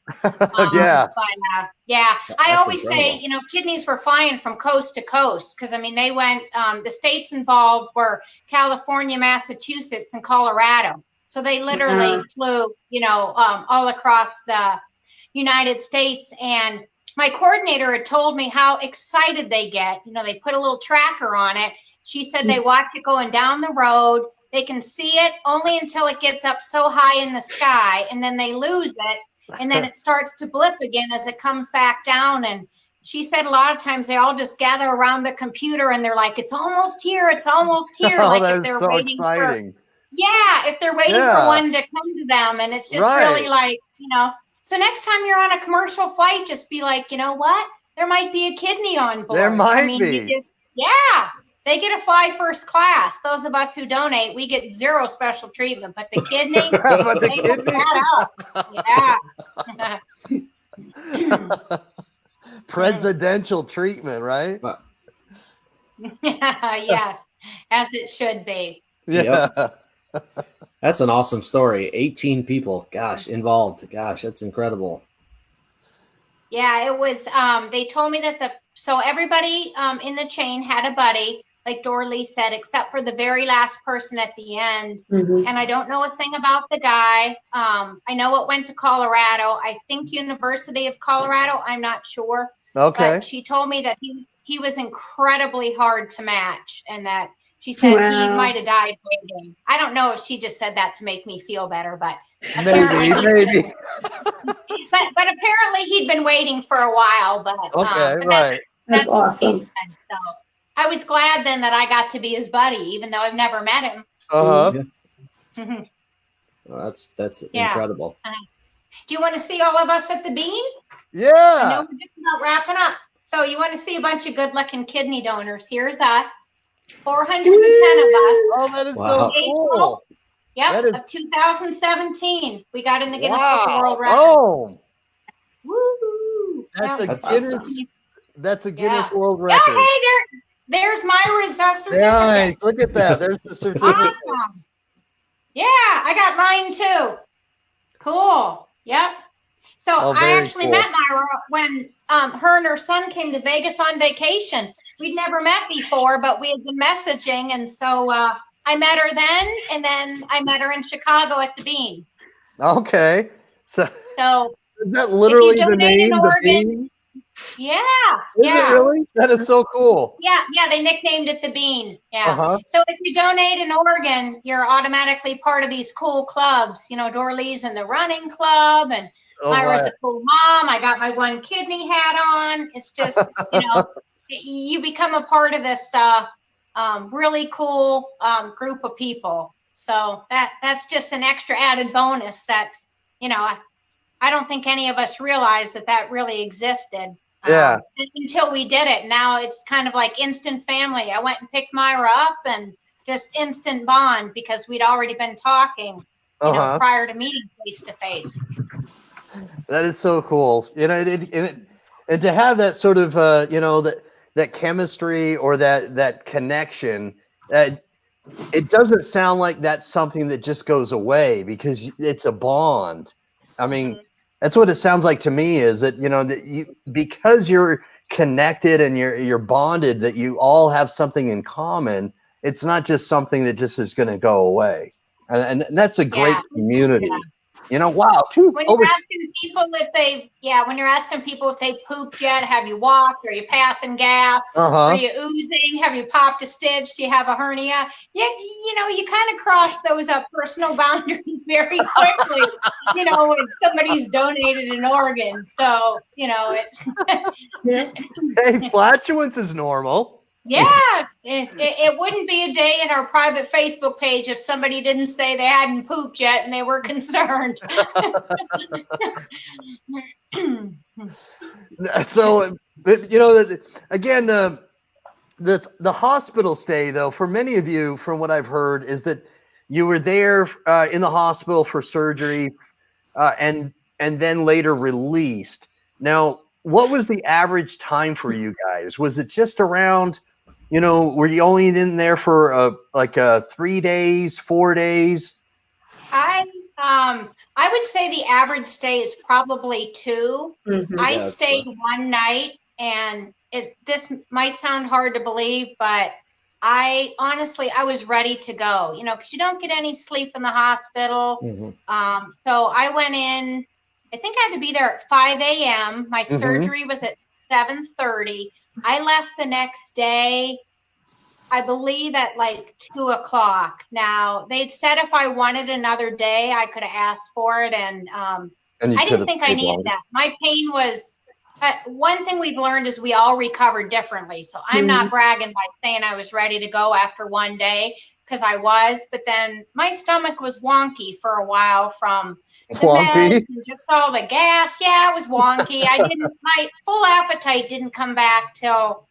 Yeah. But yeah, I always say, kidneys were flying from coast to coast because, they went, the states involved were California, Massachusetts, and Colorado. So they literally flew, all across the United States. And my coordinator had told me how excited they get. They put a little tracker on it. She said they watch it going down the road. They can see it only until it gets up so high in the sky, and then they lose it, and then it starts to blip again as it comes back down. And she said a lot of times they all just gather around the computer and they're like, it's almost here, it's almost here. Oh, like that's if they're so waiting exciting. if they're waiting for one to come to them. And it's just really like, so next time you're on a commercial flight, just be like, you know what? There might be a kidney on board. There might be. They get to fly first class. Those of us who donate, we get 0 special treatment, but the kidney, But the they kidney? hook that up. Yeah. Presidential treatment, right? Yes, as it should be. Yeah. Yep. That's an awesome story. 18 people, involved. That's incredible. Yeah, it was, they told me that so everybody in the chain had a buddy, like Dorlee said, except for the very last person at the end. And I don't know a thing about the guy. I know it went to Colorado. I think University of Colorado. I'm not sure. Okay. But she told me that he was incredibly hard to match, and that she said he might have died waiting. I don't know if she just said that to make me feel better, but maybe. But apparently he'd been waiting for a while. But That's awesome. So I was glad then that I got to be his buddy, even though I've never met him. Well, that's incredible. Do you want to see all of us at the bean? Yeah. I know we're just about wrapping up. So you want to see a bunch of good-looking kidney donors? Here's us, 410 of us. Oh, that is so cool. Yep, of 2017, we got in the Guinness Book of World Records. Oh, woo! That's a Guinness World Record. Oh, hey, there's my certificate. Nice. Look at that. There's the certificate. Awesome. Yeah, I got mine too. Cool. Yep. So I actually met Myra when her and her son came to Vegas on vacation. We'd never met before, but we had been messaging, and so I met her then, and then I met her in Chicago at the Bean. Okay. So is that literally the name, the Bean? Yeah. Is it really? That is so cool. Yeah, they nicknamed it the Bean. Yeah. So if you donate in Oregon, you're automatically part of these cool clubs. Dorlee's in the running club, and Myra's a cool mom. I got my one kidney hat on. It's just, you become a part of this really cool group of people. So that's just an extra added bonus that, you know, I don't think any of us realized that really existed. Yeah. Until we did it. Now it's kind of like instant family. I went and picked Myra up and just instant bond because we'd already been talking, you know, prior to meeting face to face. That is so cool. You know, and to have that sort of, you know, that chemistry or that connection, it doesn't sound like that's something that just goes away because it's a bond. I mean, that's what it sounds like to me, is that, you know, that you, because you're connected and you're bonded, that you all have something in common. It's not just something that just is going to go away. And that's a great community. Yeah. You know, wow. When you're asking people if they've pooped yet, have you walked? Are you passing gas? Are you oozing? Have you popped a stitch? Do you have a hernia? Yeah, you know, you kind of cross those personal boundaries very quickly, you know, when somebody's donated an organ. So, you know, it's... Hey, flatulence is normal. Yes, it wouldn't be a day in our private Facebook page if somebody didn't say they hadn't pooped yet and they were concerned. So, you know, again, the hospital stay, though, for many of you, from what I've heard, is that you were there in the hospital for surgery and then later released. Now, what was the average time for you guys? Was it just around, you know, were you only in there for like 3 days, 4 days? I would say the average stay is probably 2. I stayed 1 night, and this might sound hard to believe, but I was ready to go, you know, because you don't get any sleep in the hospital. So I went in, I think I had to be there at 5 a.m. My surgery was at 7:30. I left the next day, I believe, at like 2 o'clock. Now, they'd said if I wanted another day, I could have asked for it. And I didn't think I needed that. My pain was, one thing we've learned is we all recover differently. So I'm not bragging by saying I was ready to go after 1 day, because I was. But then my stomach was wonky for a while from the meds and just all the gas. Yeah, it was wonky. My full appetite didn't come back till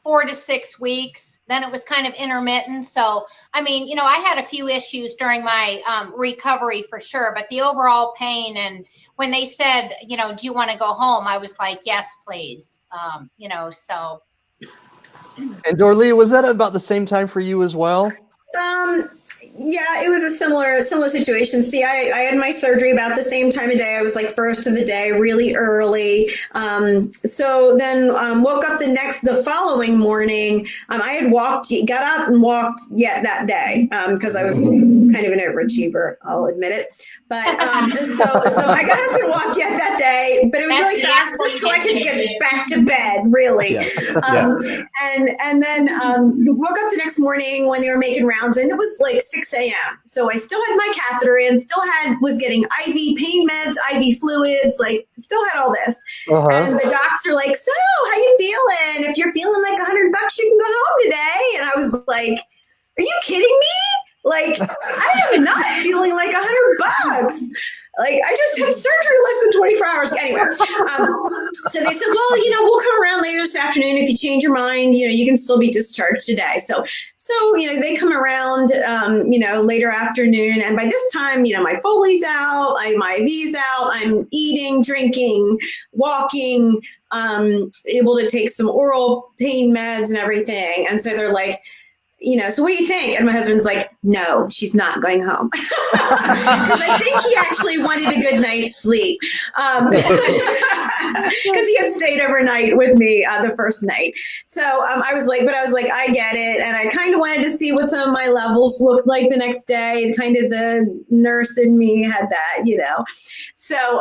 4 to 6 weeks. Then it was kind of intermittent. So, I mean, you know, I had a few issues during my recovery for sure, but the overall pain, and when they said, you know, do you want to go home? I was like, yes, please. You know, so. And Dorlee, was that about the same time for you as well? Yeah, it was a similar situation. See, I had my surgery about the same time of day. I was like first of the day, really early. So then woke up the following morning. I had got up and walked that day because I was kind of an overachiever, I'll admit it. But so I got up and walked that day, but it was really fast so I could get back to bed, really. And then woke up the next morning when they were making rounds, and it was like 6 a.m. So I still had my catheter in, was getting IV pain meds, IV fluids, like still had all this. And the docs are like, so how you feeling? If you're feeling like $100, you can go home today. And I was like, are you kidding me? Like, I am not feeling like $100. Like, I just had surgery less than 24 hours. Anyway, so they said, well, you know, we'll come around later this afternoon. If you change your mind, you know, you can still be discharged today. So, you know, they come around, you know, later afternoon. And by this time, you know, my Foley's out, my IV's out, I'm eating, drinking, walking, able to take some oral pain meds and everything. And so they're like, you know, so what do you think? And my husband's like, no, she's not going home. Because I think he actually wanted a good night's sleep. Because he had stayed overnight with me the first night. So I was like, I get it. And I kind of wanted to see what some of my levels looked like the next day. Kind of the nurse in me had that, you know. So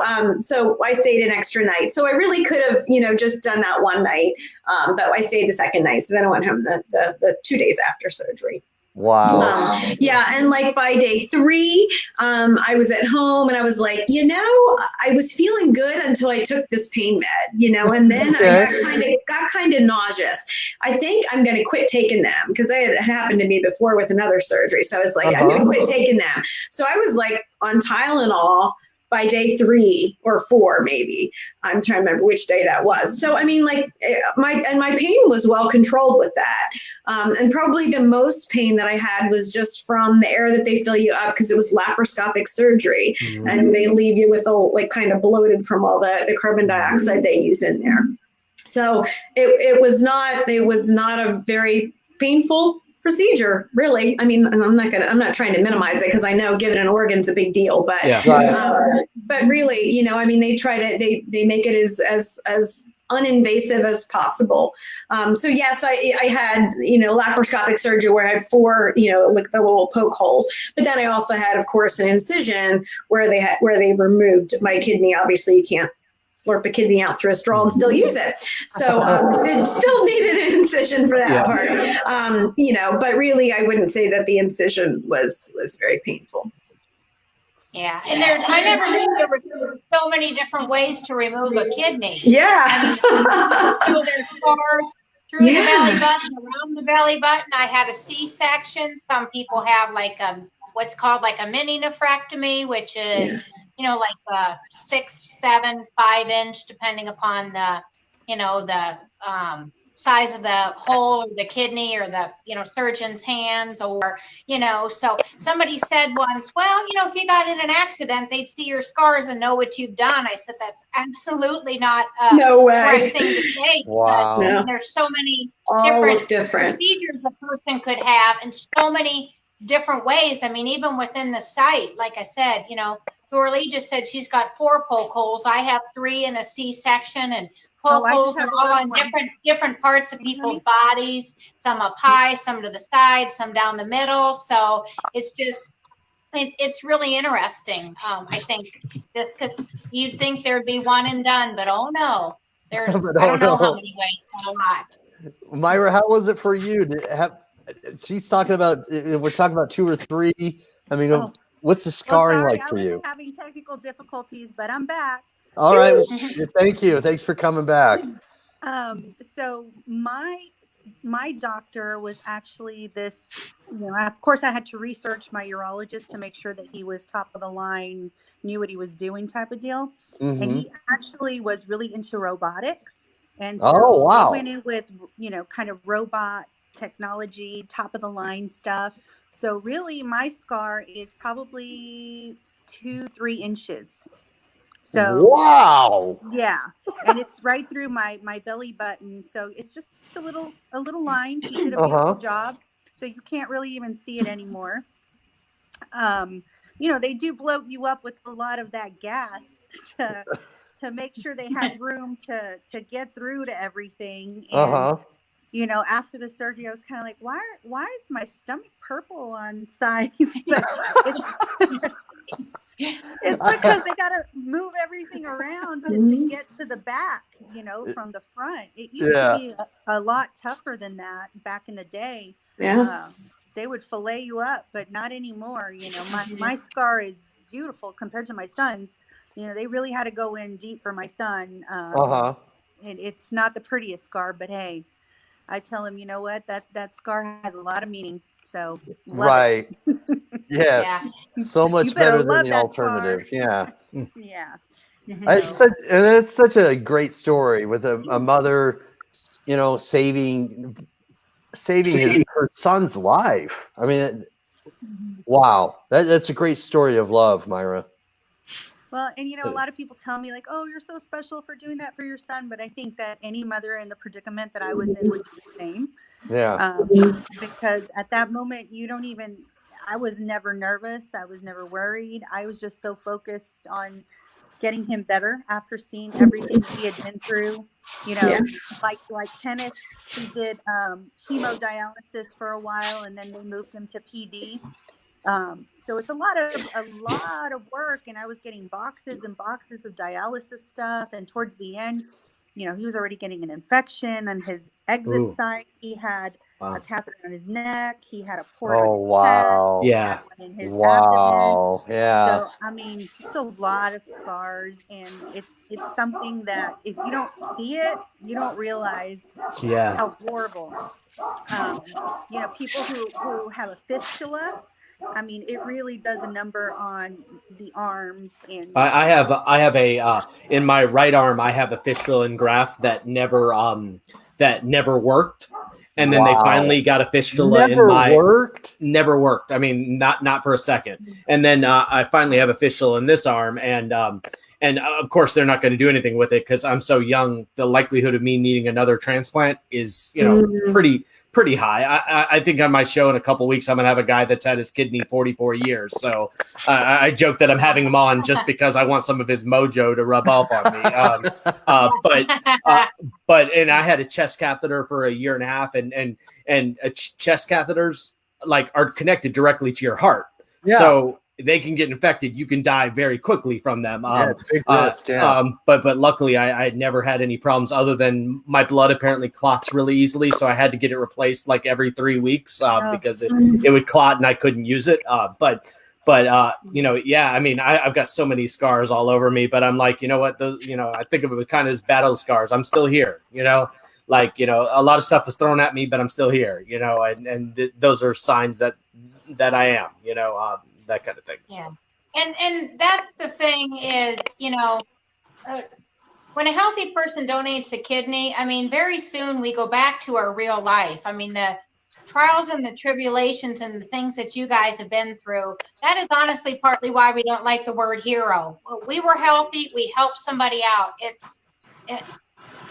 I stayed an extra night. So I really could have, you know, just done that one night. But I stayed the second night. So then I went home the 2 days after surgery. Wow. Yeah, and like by day 3, I was at home and I was like, I was feeling good until I took this pain med, and then Okay. I got kind of nauseous. I think I'm going to quit taking them because it had happened to me before with another surgery. So I was like, I'm going to quit taking them. So I was like on Tylenol by day 3 or 4, maybe. I'm trying to remember which day that was. So I mean, like my pain was well controlled with that. And probably the most pain that I had was just from the air that they fill you up because it was laparoscopic surgery, and they leave you with kind of bloated from all the carbon dioxide they use in there. So it was not a very painful procedure, really. I mean, I'm not trying to minimize it because I know giving an organ is a big deal, but but really, I mean, they make it as uninvasive as possible. So yes, I had laparoscopic surgery where I had 4 like the little poke holes, but then I also had, of course, an incision where they removed my kidney. Obviously, you can't slurp a kidney out through a straw and still use it. So it still needed an incision for that part. But really, I wouldn't say that the incision was very painful. Yeah, and I never knew there were so many different ways to remove a kidney. Yeah. I mean, so there's scars through the belly button, around the belly button. I had a C-section. Some people have like what's called like a mini nephrectomy, which is like a 6, 7, 5-inch, depending upon the the size of the hole or the kidney or the surgeon's hands, or so somebody said once, well, if you got in an accident, they'd see your scars and know what you've done. I said that's absolutely not no way. Right thing to say. Wow. No. There's so many different procedures a person could have in so many different ways. I mean, even within the site, like I said, Dorlee just said she's got 4 poke holes. I have 3 in a C-section, and poke holes are all on different parts of people's bodies. Some up high, some to the side, some down the middle. So it's really interesting. I think just because you'd think there'd be one and done, but oh no, there's I don't know how many ways, but a lot. Myra, how was it for you? She's talking about, we're talking about 2 or 3. I mean, what's the scarring like for you? I was having technical difficulties, but I'm back. All right. Well, thank you. Thanks for coming back. So my doctor was actually this, of course I had to research my urologist to make sure that he was top of the line, knew what he was doing type of deal. And he actually was really into robotics. And so we went in with, kind of robot technology, top of the line stuff. So really my scar is probably 2-3 inches. So wow. Yeah. And it's right through my belly button. So it's just a little line. He did a beautiful job. So you can't really even see it anymore. They do bloat you up with a lot of that gas to make sure they have room to get through to everything. And after the surgery, I was kind of like, why is my stomach purple on sides? But it's because they got to move everything around to get to the back, from the front. It used to be a lot tougher than that back in the day. Yeah. They would fillet you up, but not anymore. My scar is beautiful compared to my son's. They really had to go in deep for my son. It's not the prettiest scar, but hey, I tell him, you know what, that scar has a lot of meaning. So right. Yes. So much better than the alternative. Yeah. Yeah. It's such a great story with a mother, saving her son's life. I mean, wow. That's a great story of love, Myra. Well, and a lot of people tell me like, oh, you're so special for doing that for your son. But I think that any mother in the predicament that I was in would do the same. Yeah. Because at that moment, I was never nervous. I was never worried. I was just so focused on getting him better after seeing everything he had been through. Like Kenneth, he did hemodialysis for a while, and then they moved him to PD. So it's a lot of work, and I was getting boxes and boxes of dialysis stuff. And towards the end, you know, he was already getting an infection on his exit site. He had Wow. a catheter on his neck. He had a port on his wow. chest. He Yeah. had one in his abdomen. Wow. Yeah. So, I mean, just a lot of scars, and it's something that if you don't see it, you don't realize Yeah. how horrible. You know, people who have a fistula, I mean, it really does a number on the arms. And I have a in my right arm. I have a fistula and graft that never worked, and then they Wow. finally got a fistula Never in my worked. never worked. I mean, not for a second. And then I finally have a fistula in this arm, and of course they're not going to do anything with it because I'm so young. The likelihood of me needing another transplant is, you know, pretty high. I think on my show in a couple of weeks, I'm going to have a guy that's had his kidney 44 years. So I joke that I'm having him on just because I want some of his mojo to rub off on me. But I had a chest catheter for a year and a half, and chest catheters like are connected directly to your heart. Yeah. So they can get infected. You can die very quickly from them. It's big risk, But luckily I had never had any problems other than my blood apparently clots really easily. So I had to get it replaced like every 3 weeks because it would clot and I couldn't use it. But you know, yeah, I mean, I've got so many scars all over me, but I'm like, you know what, those, you know, I think of it kind of as battle scars. I'm still here, you know, like, you know, a lot of stuff was thrown at me, but I'm still here, you know, and those are signs that I am, you know, that kind of thing. Yeah. And that's the thing is, you know, when a healthy person donates a kidney, I mean, very soon we go back to our real life. I mean, the trials and the tribulations and the things that you guys have been through, that is honestly partly why we don't like the word hero. We were healthy. We helped somebody out. It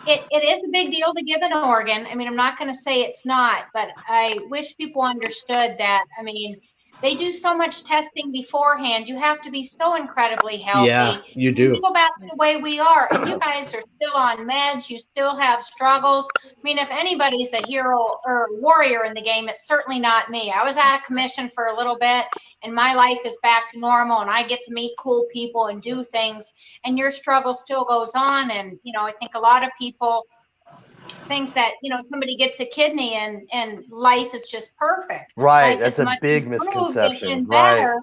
is a big deal to give an organ. I mean, I'm not going to say it's not, but I wish people understood that. I mean, they do so much testing beforehand. You have to be so incredibly healthy. Yeah, you do. We go back to the way we are, and you guys are still on meds. You still have struggles. I mean, if anybody's a hero or warrior in the game, it's certainly not me. I was out of commission for a little bit, and my life is back to normal, and I get to meet cool people and do things, and your struggle still goes on. And, you know, I think a lot of people think that, you know, somebody gets a kidney and life is just perfect. Right. Life That's a big misconception. and better,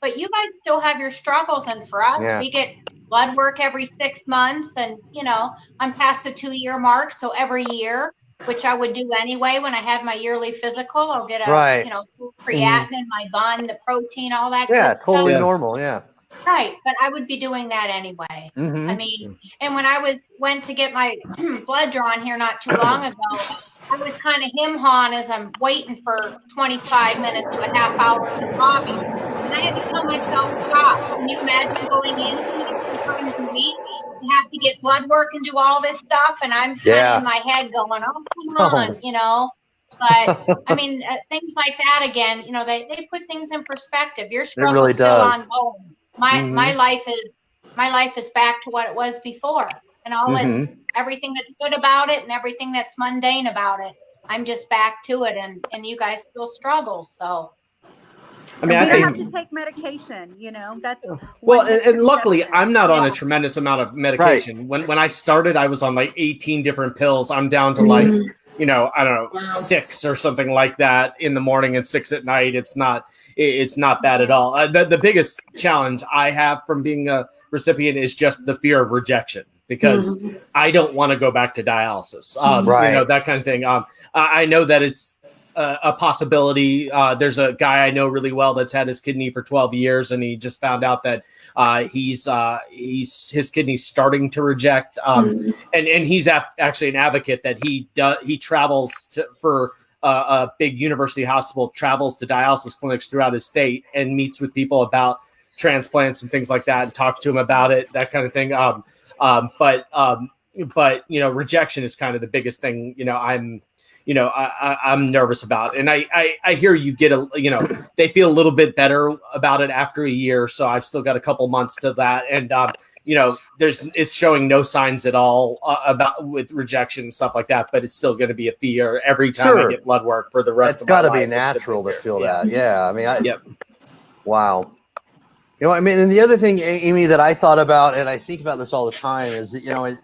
but you guys still have your struggles. And for us, we get blood work every 6 months, and, you know, I'm past the 2-year mark. So every year, which I would do anyway, when I had my yearly physical, I'll get a, you know, creatinine in my bun, the protein, all that good stuff. Totally normal. Yeah. Right, but I would be doing that anyway. I mean, and when I went to get my blood drawn here not too long ago, I was kind of him-hawing as I'm waiting for 25 minutes to a half hour in the lobby. And I had to tell myself, stop. Can you imagine going in 2 times a week? You have to get blood work and do all this stuff. And I'm kind of in my head going, oh, come on, you know. But, I mean, things like that, again, you know, they put things in perspective. Your struggle is still ongoing. My life is back to what it was before, and all it's everything that's good about it and everything that's mundane about it. I'm just back to it, and you guys still struggle. So, I mean, we don't have to take medication, you know. That's well, and luckily, I'm not on a tremendous amount of medication. When I started, I was on like 18 different pills. I'm down to like, you know, I don't know, 6 or something like that in the morning and 6 at night. It's not bad at all. The biggest challenge I have from being a recipient is just the fear of rejection, because I don't want to go back to dialysis. You know, that kind of thing. I know that it's a possibility. There's a guy I know really well that's had his kidney for 12 years, and he just found out that his kidney's starting to reject. And he's actually an advocate that he travels for a big university hospital, travels to dialysis clinics throughout his state and meets with people about transplants and things like that, and talks to them about it, that kind of thing. But you know, rejection is kind of the biggest thing. You know, I'm nervous about, and I hear you get they feel a little bit better about it after a year. So I've still got a couple months to that, and you know, it's showing no signs at all with rejection and stuff like that, but it's still going to be a fear every time I get blood work for the rest of my life. It's got to be natural to feel that. Yeah. I mean, wow. You know, I mean, and the other thing, Amy, that I thought about, and I think about this all the time, is that, you know,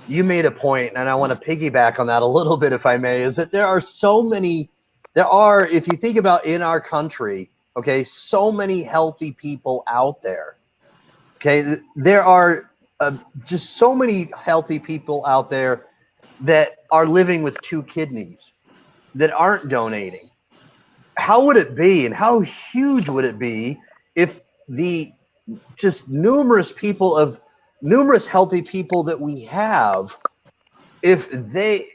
you made a point, and I want to piggyback on that a little bit, if I may, is that there are, if you think about in our country, okay, so many healthy people out there. Okay, there are just so many healthy people out there that are living with 2 kidneys that aren't donating. How would it be, and how huge would it be if the just numerous healthy people that we have, if they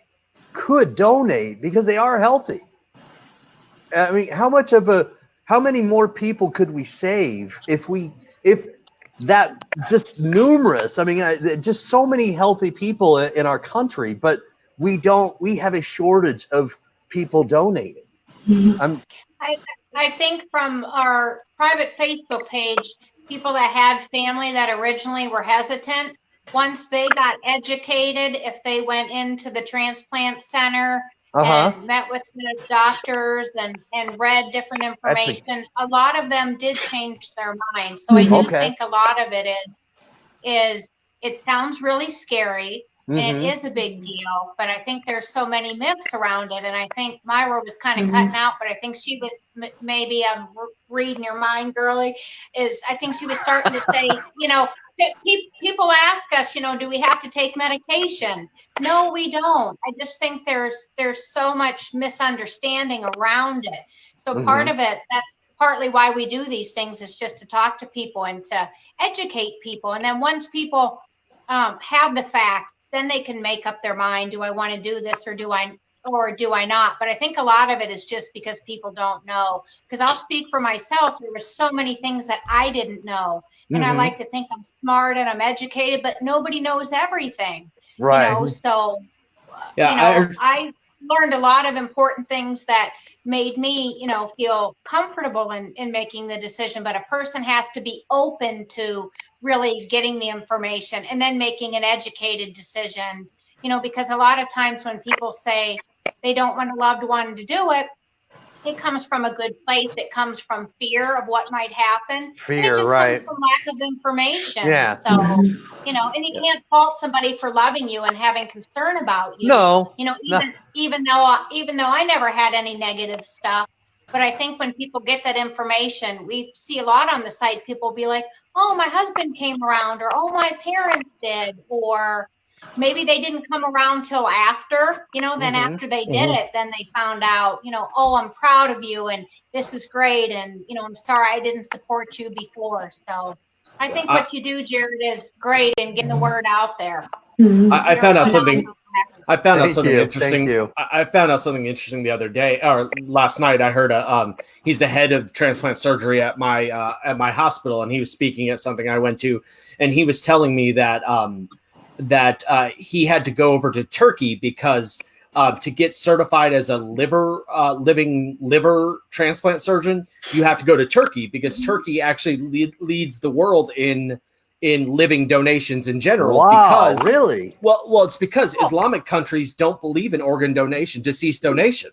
could donate because they are healthy? I mean, how many more people could we save if that just numerous, I mean, just so many healthy people in our country, but we have a shortage of people donating. I think from our private Facebook page, people that had family that originally were hesitant, once they got educated, if they went into the transplant center and met with the doctors and read different information, a lot of them did change their mind. So I do think a lot of it is it sounds really scary. And it is a big deal, but I think there's so many myths around it. And I think Myra was kind of cutting out, but I think she was maybe reading your mind, girly. I think she was starting to say, people ask us, do we have to take medication? No, we don't. I just think there's so much misunderstanding around it. So part of it, that's partly why we do these things, is just to talk to people and to educate people. And then once people have the facts, then they can make up their mind. Do I want to do this or do I not? But I think a lot of it is just because people don't know. Because I'll speak for myself. There were so many things that I didn't know. And I like to think I'm smart and I'm educated, but nobody knows everything. Right. So, I learned a lot of important things that made me, feel comfortable in making the decision. But a person has to be open to really getting the information and then making an educated decision, because a lot of times when people say they don't want a loved one to do it, it comes from a good place. It comes from fear of what might happen. And it just comes from lack of information. Yeah. So, and you can't fault somebody for loving you and having concern about you. No. Even though I never had any negative stuff. But I think when people get that information, we see a lot on the site, people be like, oh, my husband came around, or oh, my parents did, or maybe they didn't come around till after, then after they did it, then they found out, oh, I'm proud of you and this is great. And, I'm sorry I didn't support you before. So I think what you do, Jared, is great in getting the word out there. I found out something. I found out something interesting. Thank you. I found out something interesting the other day, or last night. I heard he's the head of transplant surgery at my hospital, and he was speaking at something I went to, and he was telling me that he had to go over to Turkey because to get certified as a living liver transplant surgeon, you have to go to Turkey, because Turkey actually leads the world in living donations in general. Wow, because, really? Well, it's because Islamic countries don't believe in organ donation, deceased donation,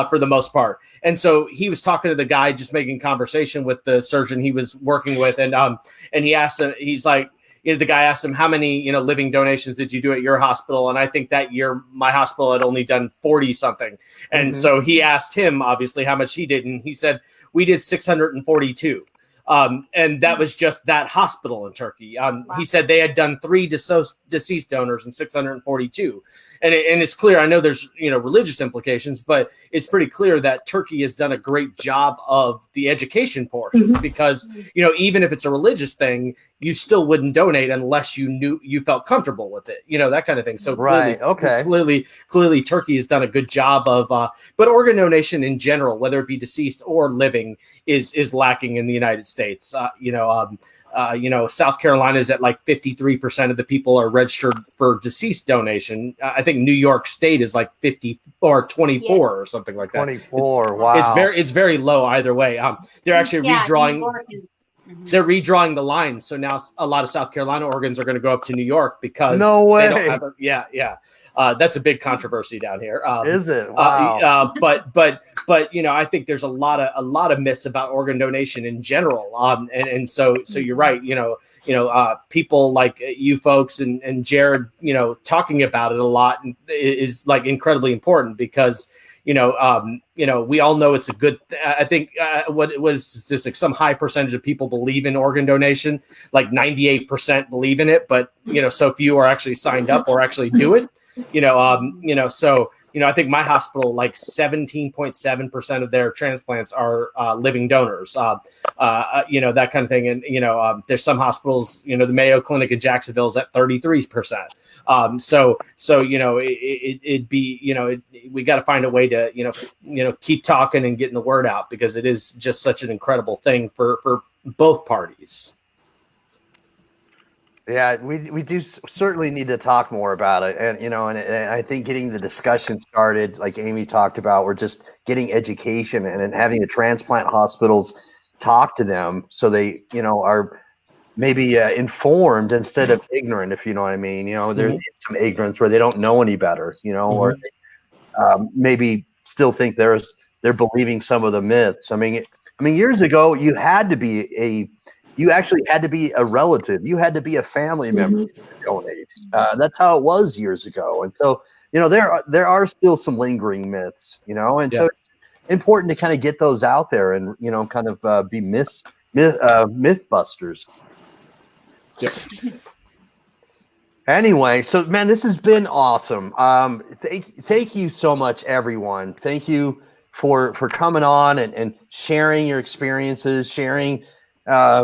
for the most part. And so he was talking to the guy, just making conversation with the surgeon he was working with, and he asked him, he's like, the guy asked him, how many, living donations did you do at your hospital? And I think that year my hospital had only done 40 something. And so he asked him, obviously, how much he did. And he said, we did 642. And that was just that hospital in Turkey. He said they had done 3 deceased donors and 642. And it's clear, I know there's, religious implications, but it's pretty clear that Turkey has done a great job of the education portion, because, even if it's a religious thing, you still wouldn't donate unless you felt comfortable with it, that kind of thing. So clearly Turkey has done a good job of, but organ donation in general, whether it be deceased or living, is lacking in the United States. South Carolina is at like 53% of the people are registered for deceased donation. I think New York State is like 50 or 24 or something like that. 24. Wow. It's very low either way. They're actually redrawing. they're redrawing the lines. So now a lot of South Carolina organs are going to go up to New York because no way. They don't have yeah. That's a big controversy down here. Is it? Wow. But I think there's a lot of myths about organ donation in general. And so you're right. People like you folks and Jared, talking about it a lot is like incredibly important because we all know it's a good. I think what it was just like some high percentage of people believe in organ donation, like 98% believe in it, but so few are actually signed up or actually do it. So I think my hospital, like 17.7% of their transplants are living donors. That kind of thing. And there's some hospitals, the Mayo Clinic in Jacksonville is at 33%. It'd be, we got to find a way to, keep talking and getting the word out because it is just such an incredible thing for both parties. Yeah, we do certainly need to talk more about it. And, and I think getting the discussion started, like Amy talked about, we're just getting education and having the transplant hospitals talk to them so they, are maybe informed instead of ignorant, if you know what I mean. There's some ignorance where they don't know any better, or they, maybe still think they're believing some of the myths. I mean, years ago, you actually had to be a relative. You had to be a family member to donate. That's how it was years ago. And so, there are still some lingering myths, and so it's important to kind of get those out there and, kind of be myth busters. Yes. Anyway, so man, this has been awesome. Thank you so much, everyone. Thank you for coming on and sharing your experiences, sharing a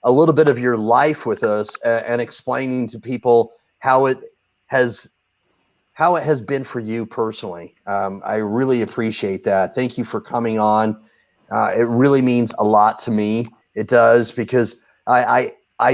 little bit of your life with us and explaining to people how it has been for you personally. I really appreciate that. Thank you for coming on. It really means a lot to me. It does, because I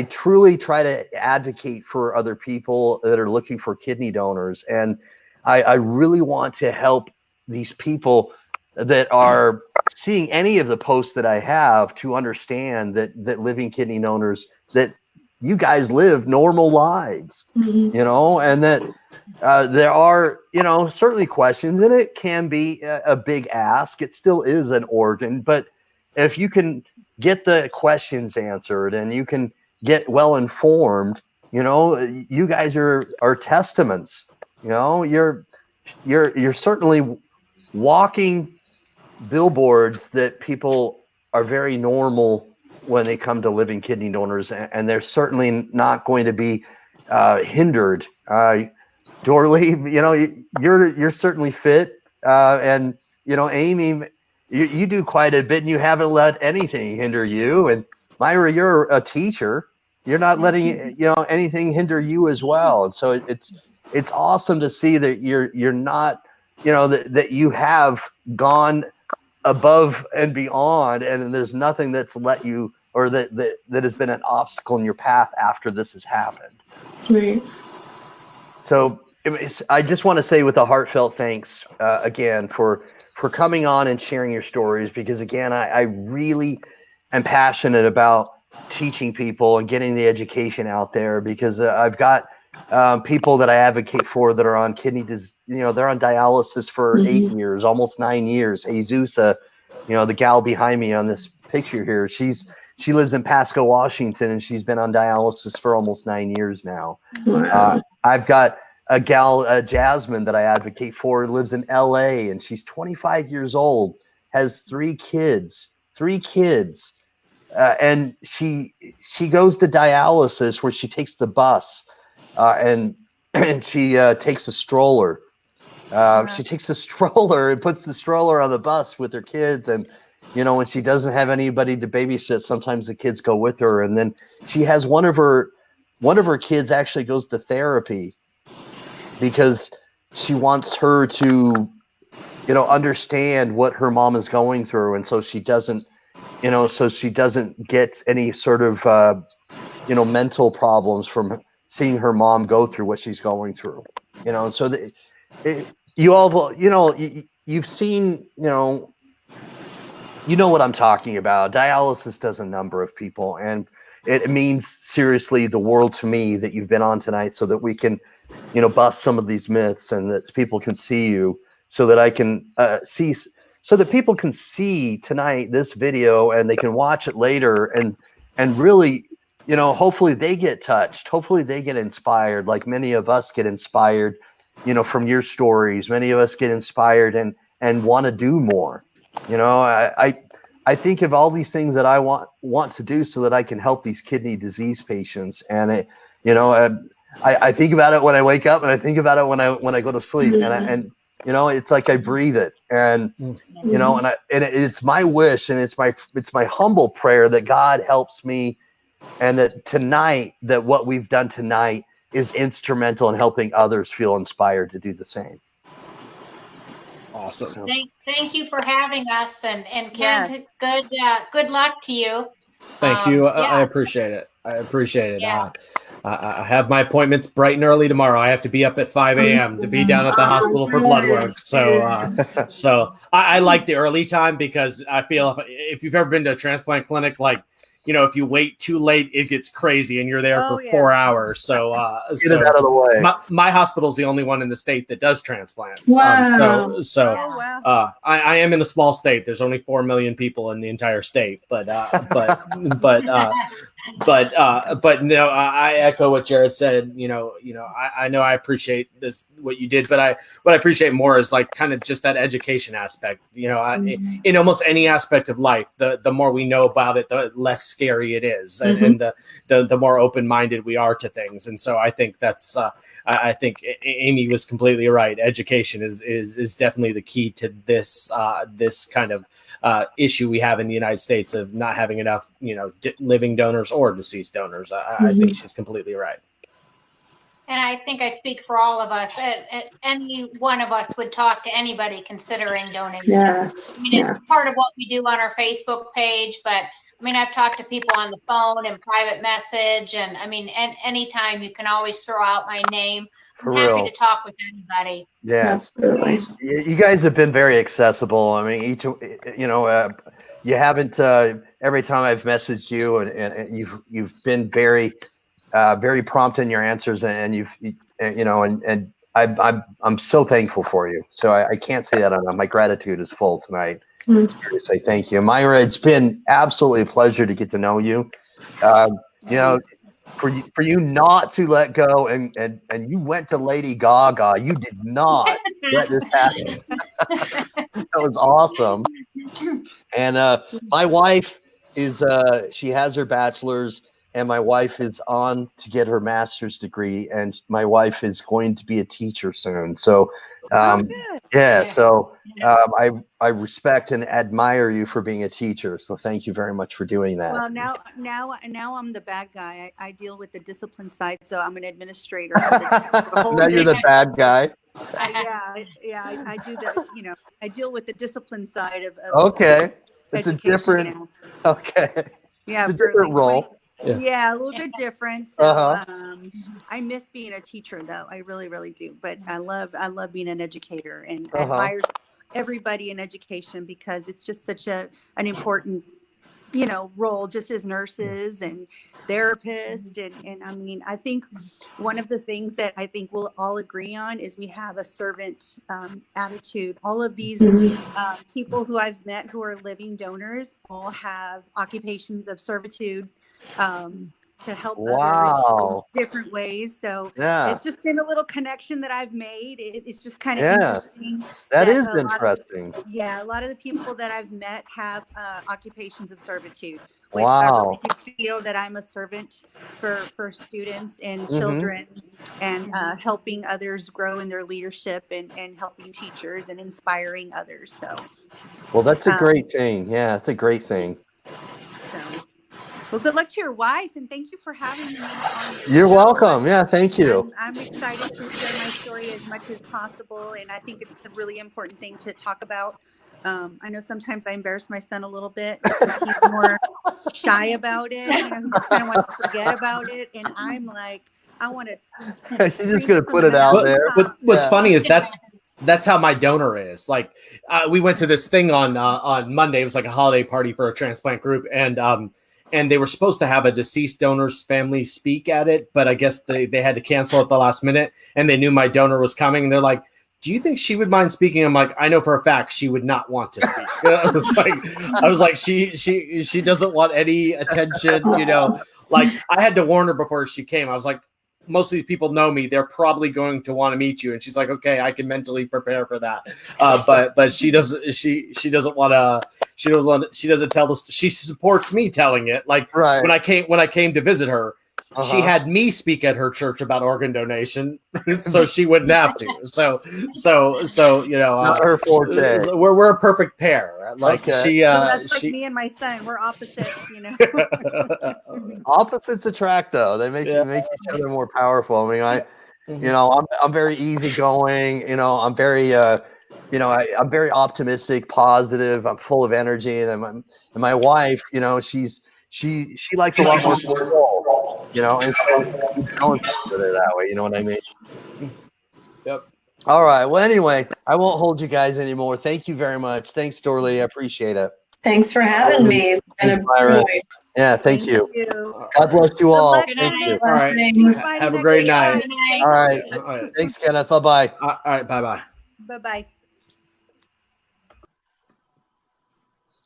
truly try to advocate for other people that are looking for kidney donors. And I really want to help these people that are seeing any of the posts that I have to understand that living kidney donors, that you guys live normal lives, and that there are, certainly questions, and it can be a big ask. It still is an organ, but if you can get the questions answered and you can get well informed, you guys are testaments. You're certainly walking billboards that people are very normal when they come to living kidney donors, and they're certainly not going to be hindered. Dorley, you're certainly fit, and Amy, you do quite a bit, and you haven't let anything hinder you. And Myra, you're a teacher. You're not letting anything hinder you as well. And so it's awesome to see that you're not, that you have gone above and beyond, and there's nothing that's let you, or that has been an obstacle in your path after this has happened. Right. So I just want to say with a heartfelt thanks again for coming on and sharing your stories, because again, I really am passionate about teaching people and getting the education out there, because I've got people that I advocate for that are on kidney disease, they're on dialysis for 8 years, almost 9 years. Jesus, the gal behind me on this picture here, she lives in Pasco, Washington, and she's been on dialysis for almost 9 years now. Wow. I've got a gal, Jasmine, that I advocate for, lives in LA, and she's 25 years old, has 3 kids, and she goes to dialysis where she takes the bus, and she takes a stroller. She takes a stroller and puts the stroller on the bus with her kids, and when she doesn't have anybody to babysit, sometimes the kids go with her, and then she has one of her kids actually goes to therapy because she wants her to understand what her mom is going through, and so she doesn't get any sort of mental problems from seeing her mom go through what she's going through. And so you all, you've seen you know what I'm talking about. Dialysis does a number of people, and it means seriously the world to me that you've been on tonight, so that we can, bust some of these myths, and that people can see you, so that I can see, so that people can see tonight this video, and they can watch it later, and really, hopefully they get touched, hopefully they get inspired, like many of us get inspired, from your stories. Many of us get inspired and want to do more. I think of all these things that I want to do so that I can help these kidney disease patients, and I think about it when I wake up, and I think about it when I go to sleep, and it's like I breathe it, and and it's my wish, and it's my humble prayer that God helps me, and that tonight, that what we've done tonight is instrumental in helping others feel inspired to do the same. Awesome. So, Thank you for having us, and Yes. Kenneth, good luck to you. Thank you. Yeah. I appreciate it. I appreciate it. Yeah. I have my appointments bright and early tomorrow. I have to be up at 5 a.m. to be down at the hospital for blood work. So I like the early time, because I feel if you've ever been to a transplant clinic, like, if you wait too late, it gets crazy, and you're there for 4 hours. So, get it out of the way. My hospital's the only one in the state that does transplants. Wow. I am in a small state. There's only 4 million people in the entire state, but no, I echo what Jared said. I know I appreciate this, what you did, but what I appreciate more is like kind of just that education aspect. In almost any aspect of life, the more we know about it, the less scary it is, and the more open-minded we are to things. And so I think that's I think Amy was completely right. Education is definitely the key to this kind of issue we have in the United States of not having enough, living donors or deceased donors. I think she's completely right. And I think I speak for all of us. Any one of us would talk to anybody considering donating. Yes. I mean, it's part of what we do on our Facebook page, but I mean, I've talked to people on the phone and private message, and I mean, anytime you can always throw out my name. I'm happy to talk with anybody. Yes. Absolutely. You guys have been very accessible. I mean, you haven't, every time I've messaged you, and you've been very, very prompt in your answers, and I'm so thankful for you. So I can't say that enough. My gratitude is full tonight. It's fair to say thank you, Myra. It's been absolutely a pleasure to get to know you. For you not to let go, and you went to Lady Gaga. You did not let this happen. That was awesome. And my wife is she has her bachelor's, and my wife is on to get her master's degree, and my wife is going to be a teacher soon. So so I respect and admire you for being a teacher. So thank you very much for doing that. Well, now I'm the bad guy. I deal with the discipline side, so I'm an administrator. Now you're the bad guy. I do the, I deal with the discipline side of okay. It's a different now. Okay. Yeah, it's a different role. Yeah, a little bit different. So I miss being a teacher, though. I really, really do. But I love being an educator, and admire everybody in education, because it's just such an important, role, just as nurses and therapists. And I mean, I think one of the things that I think we'll all agree on is we have a servant attitude. All of these people who I've met who are living donors all have occupations of servitude to help others in different ways. So it's just been a little connection that I've made. It's just kind of interesting. That is interesting. A lot of the people that I've met have occupations of servitude, which Wow. I really do feel that I'm a servant for students and children, and helping others grow in their leadership, and helping teachers and inspiring others. So, well, that's a great thing. Yeah, it's a great thing. Well, good luck to your wife, and thank you for having me on your You're show. welcome. Yeah, thank you. I'm excited to share my story as much as possible, and I think it's a really important thing to talk about. I know sometimes I embarrass my son a little bit because he's more shy about it. He just kind of wants to forget about it, and I'm like, I want to. You're just gonna put it out there. What's funny is that's how my donor is. Like, we went to this thing on Monday. It was like a holiday party for a transplant group, and they were supposed to have a deceased donor's family speak at it, but I guess they had to cancel at the last minute, and they knew my donor was coming, and they're like, do you think she would mind speaking? I'm like, I know for a fact she would not want to speak. I was like, she doesn't want any attention, you know. Like, I had to warn her before she came. I was like, most of these people know me. They're probably going to want to meet you. And she's like, okay, I can mentally prepare for that. But she doesn't. She doesn't want to. She doesn't tell us. She supports me telling it. Like, Right. when I came to visit her, she had me speak at her church about organ donation, so she wouldn't have to. So you know, Not her forte. We're a perfect pair. Like, Okay. she that's like she me and my son. We're opposites, you know. Opposites attract, though. They make each other more powerful. I mean, you know, I'm very easygoing. You know, I'm very you know, I'm very optimistic, positive. I'm full of energy, and my wife, you know, she likes a lot more control. You know, and so we balance each other that way. You know what I mean? Yep. All right. Well, anyway, I won't hold you guys anymore. Thank you very much. Thanks, Dorley. I appreciate it. Thanks for having me. It's been Thanks, a Myra. joy. Yeah, thank you. You. God bless you all. luck, Thank you. Kenneth. All right. Keep fighting Have a that great good night. fight. Stay All right. healthy. All right. Thanks, Kenneth. Bye-bye. All right. Bye. Bye-bye.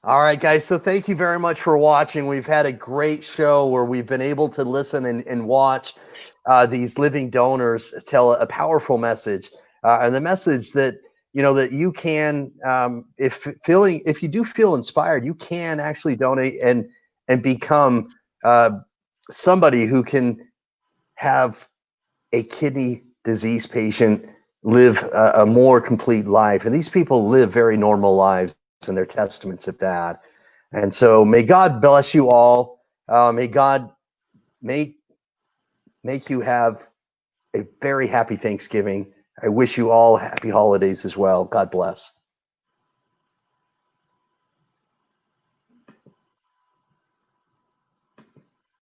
All right, guys. So thank you very much for watching. We've had a great show where we've been able to listen and watch these living donors tell a powerful message. And the message that, you know, that you can, if you do feel inspired, you can actually donate and become somebody who can have a kidney disease patient live a more complete life. And these people live very normal lives, and they're testaments of that. And so may God bless you all. May God make you have a very happy Thanksgiving. I wish you all happy holidays as well. God bless.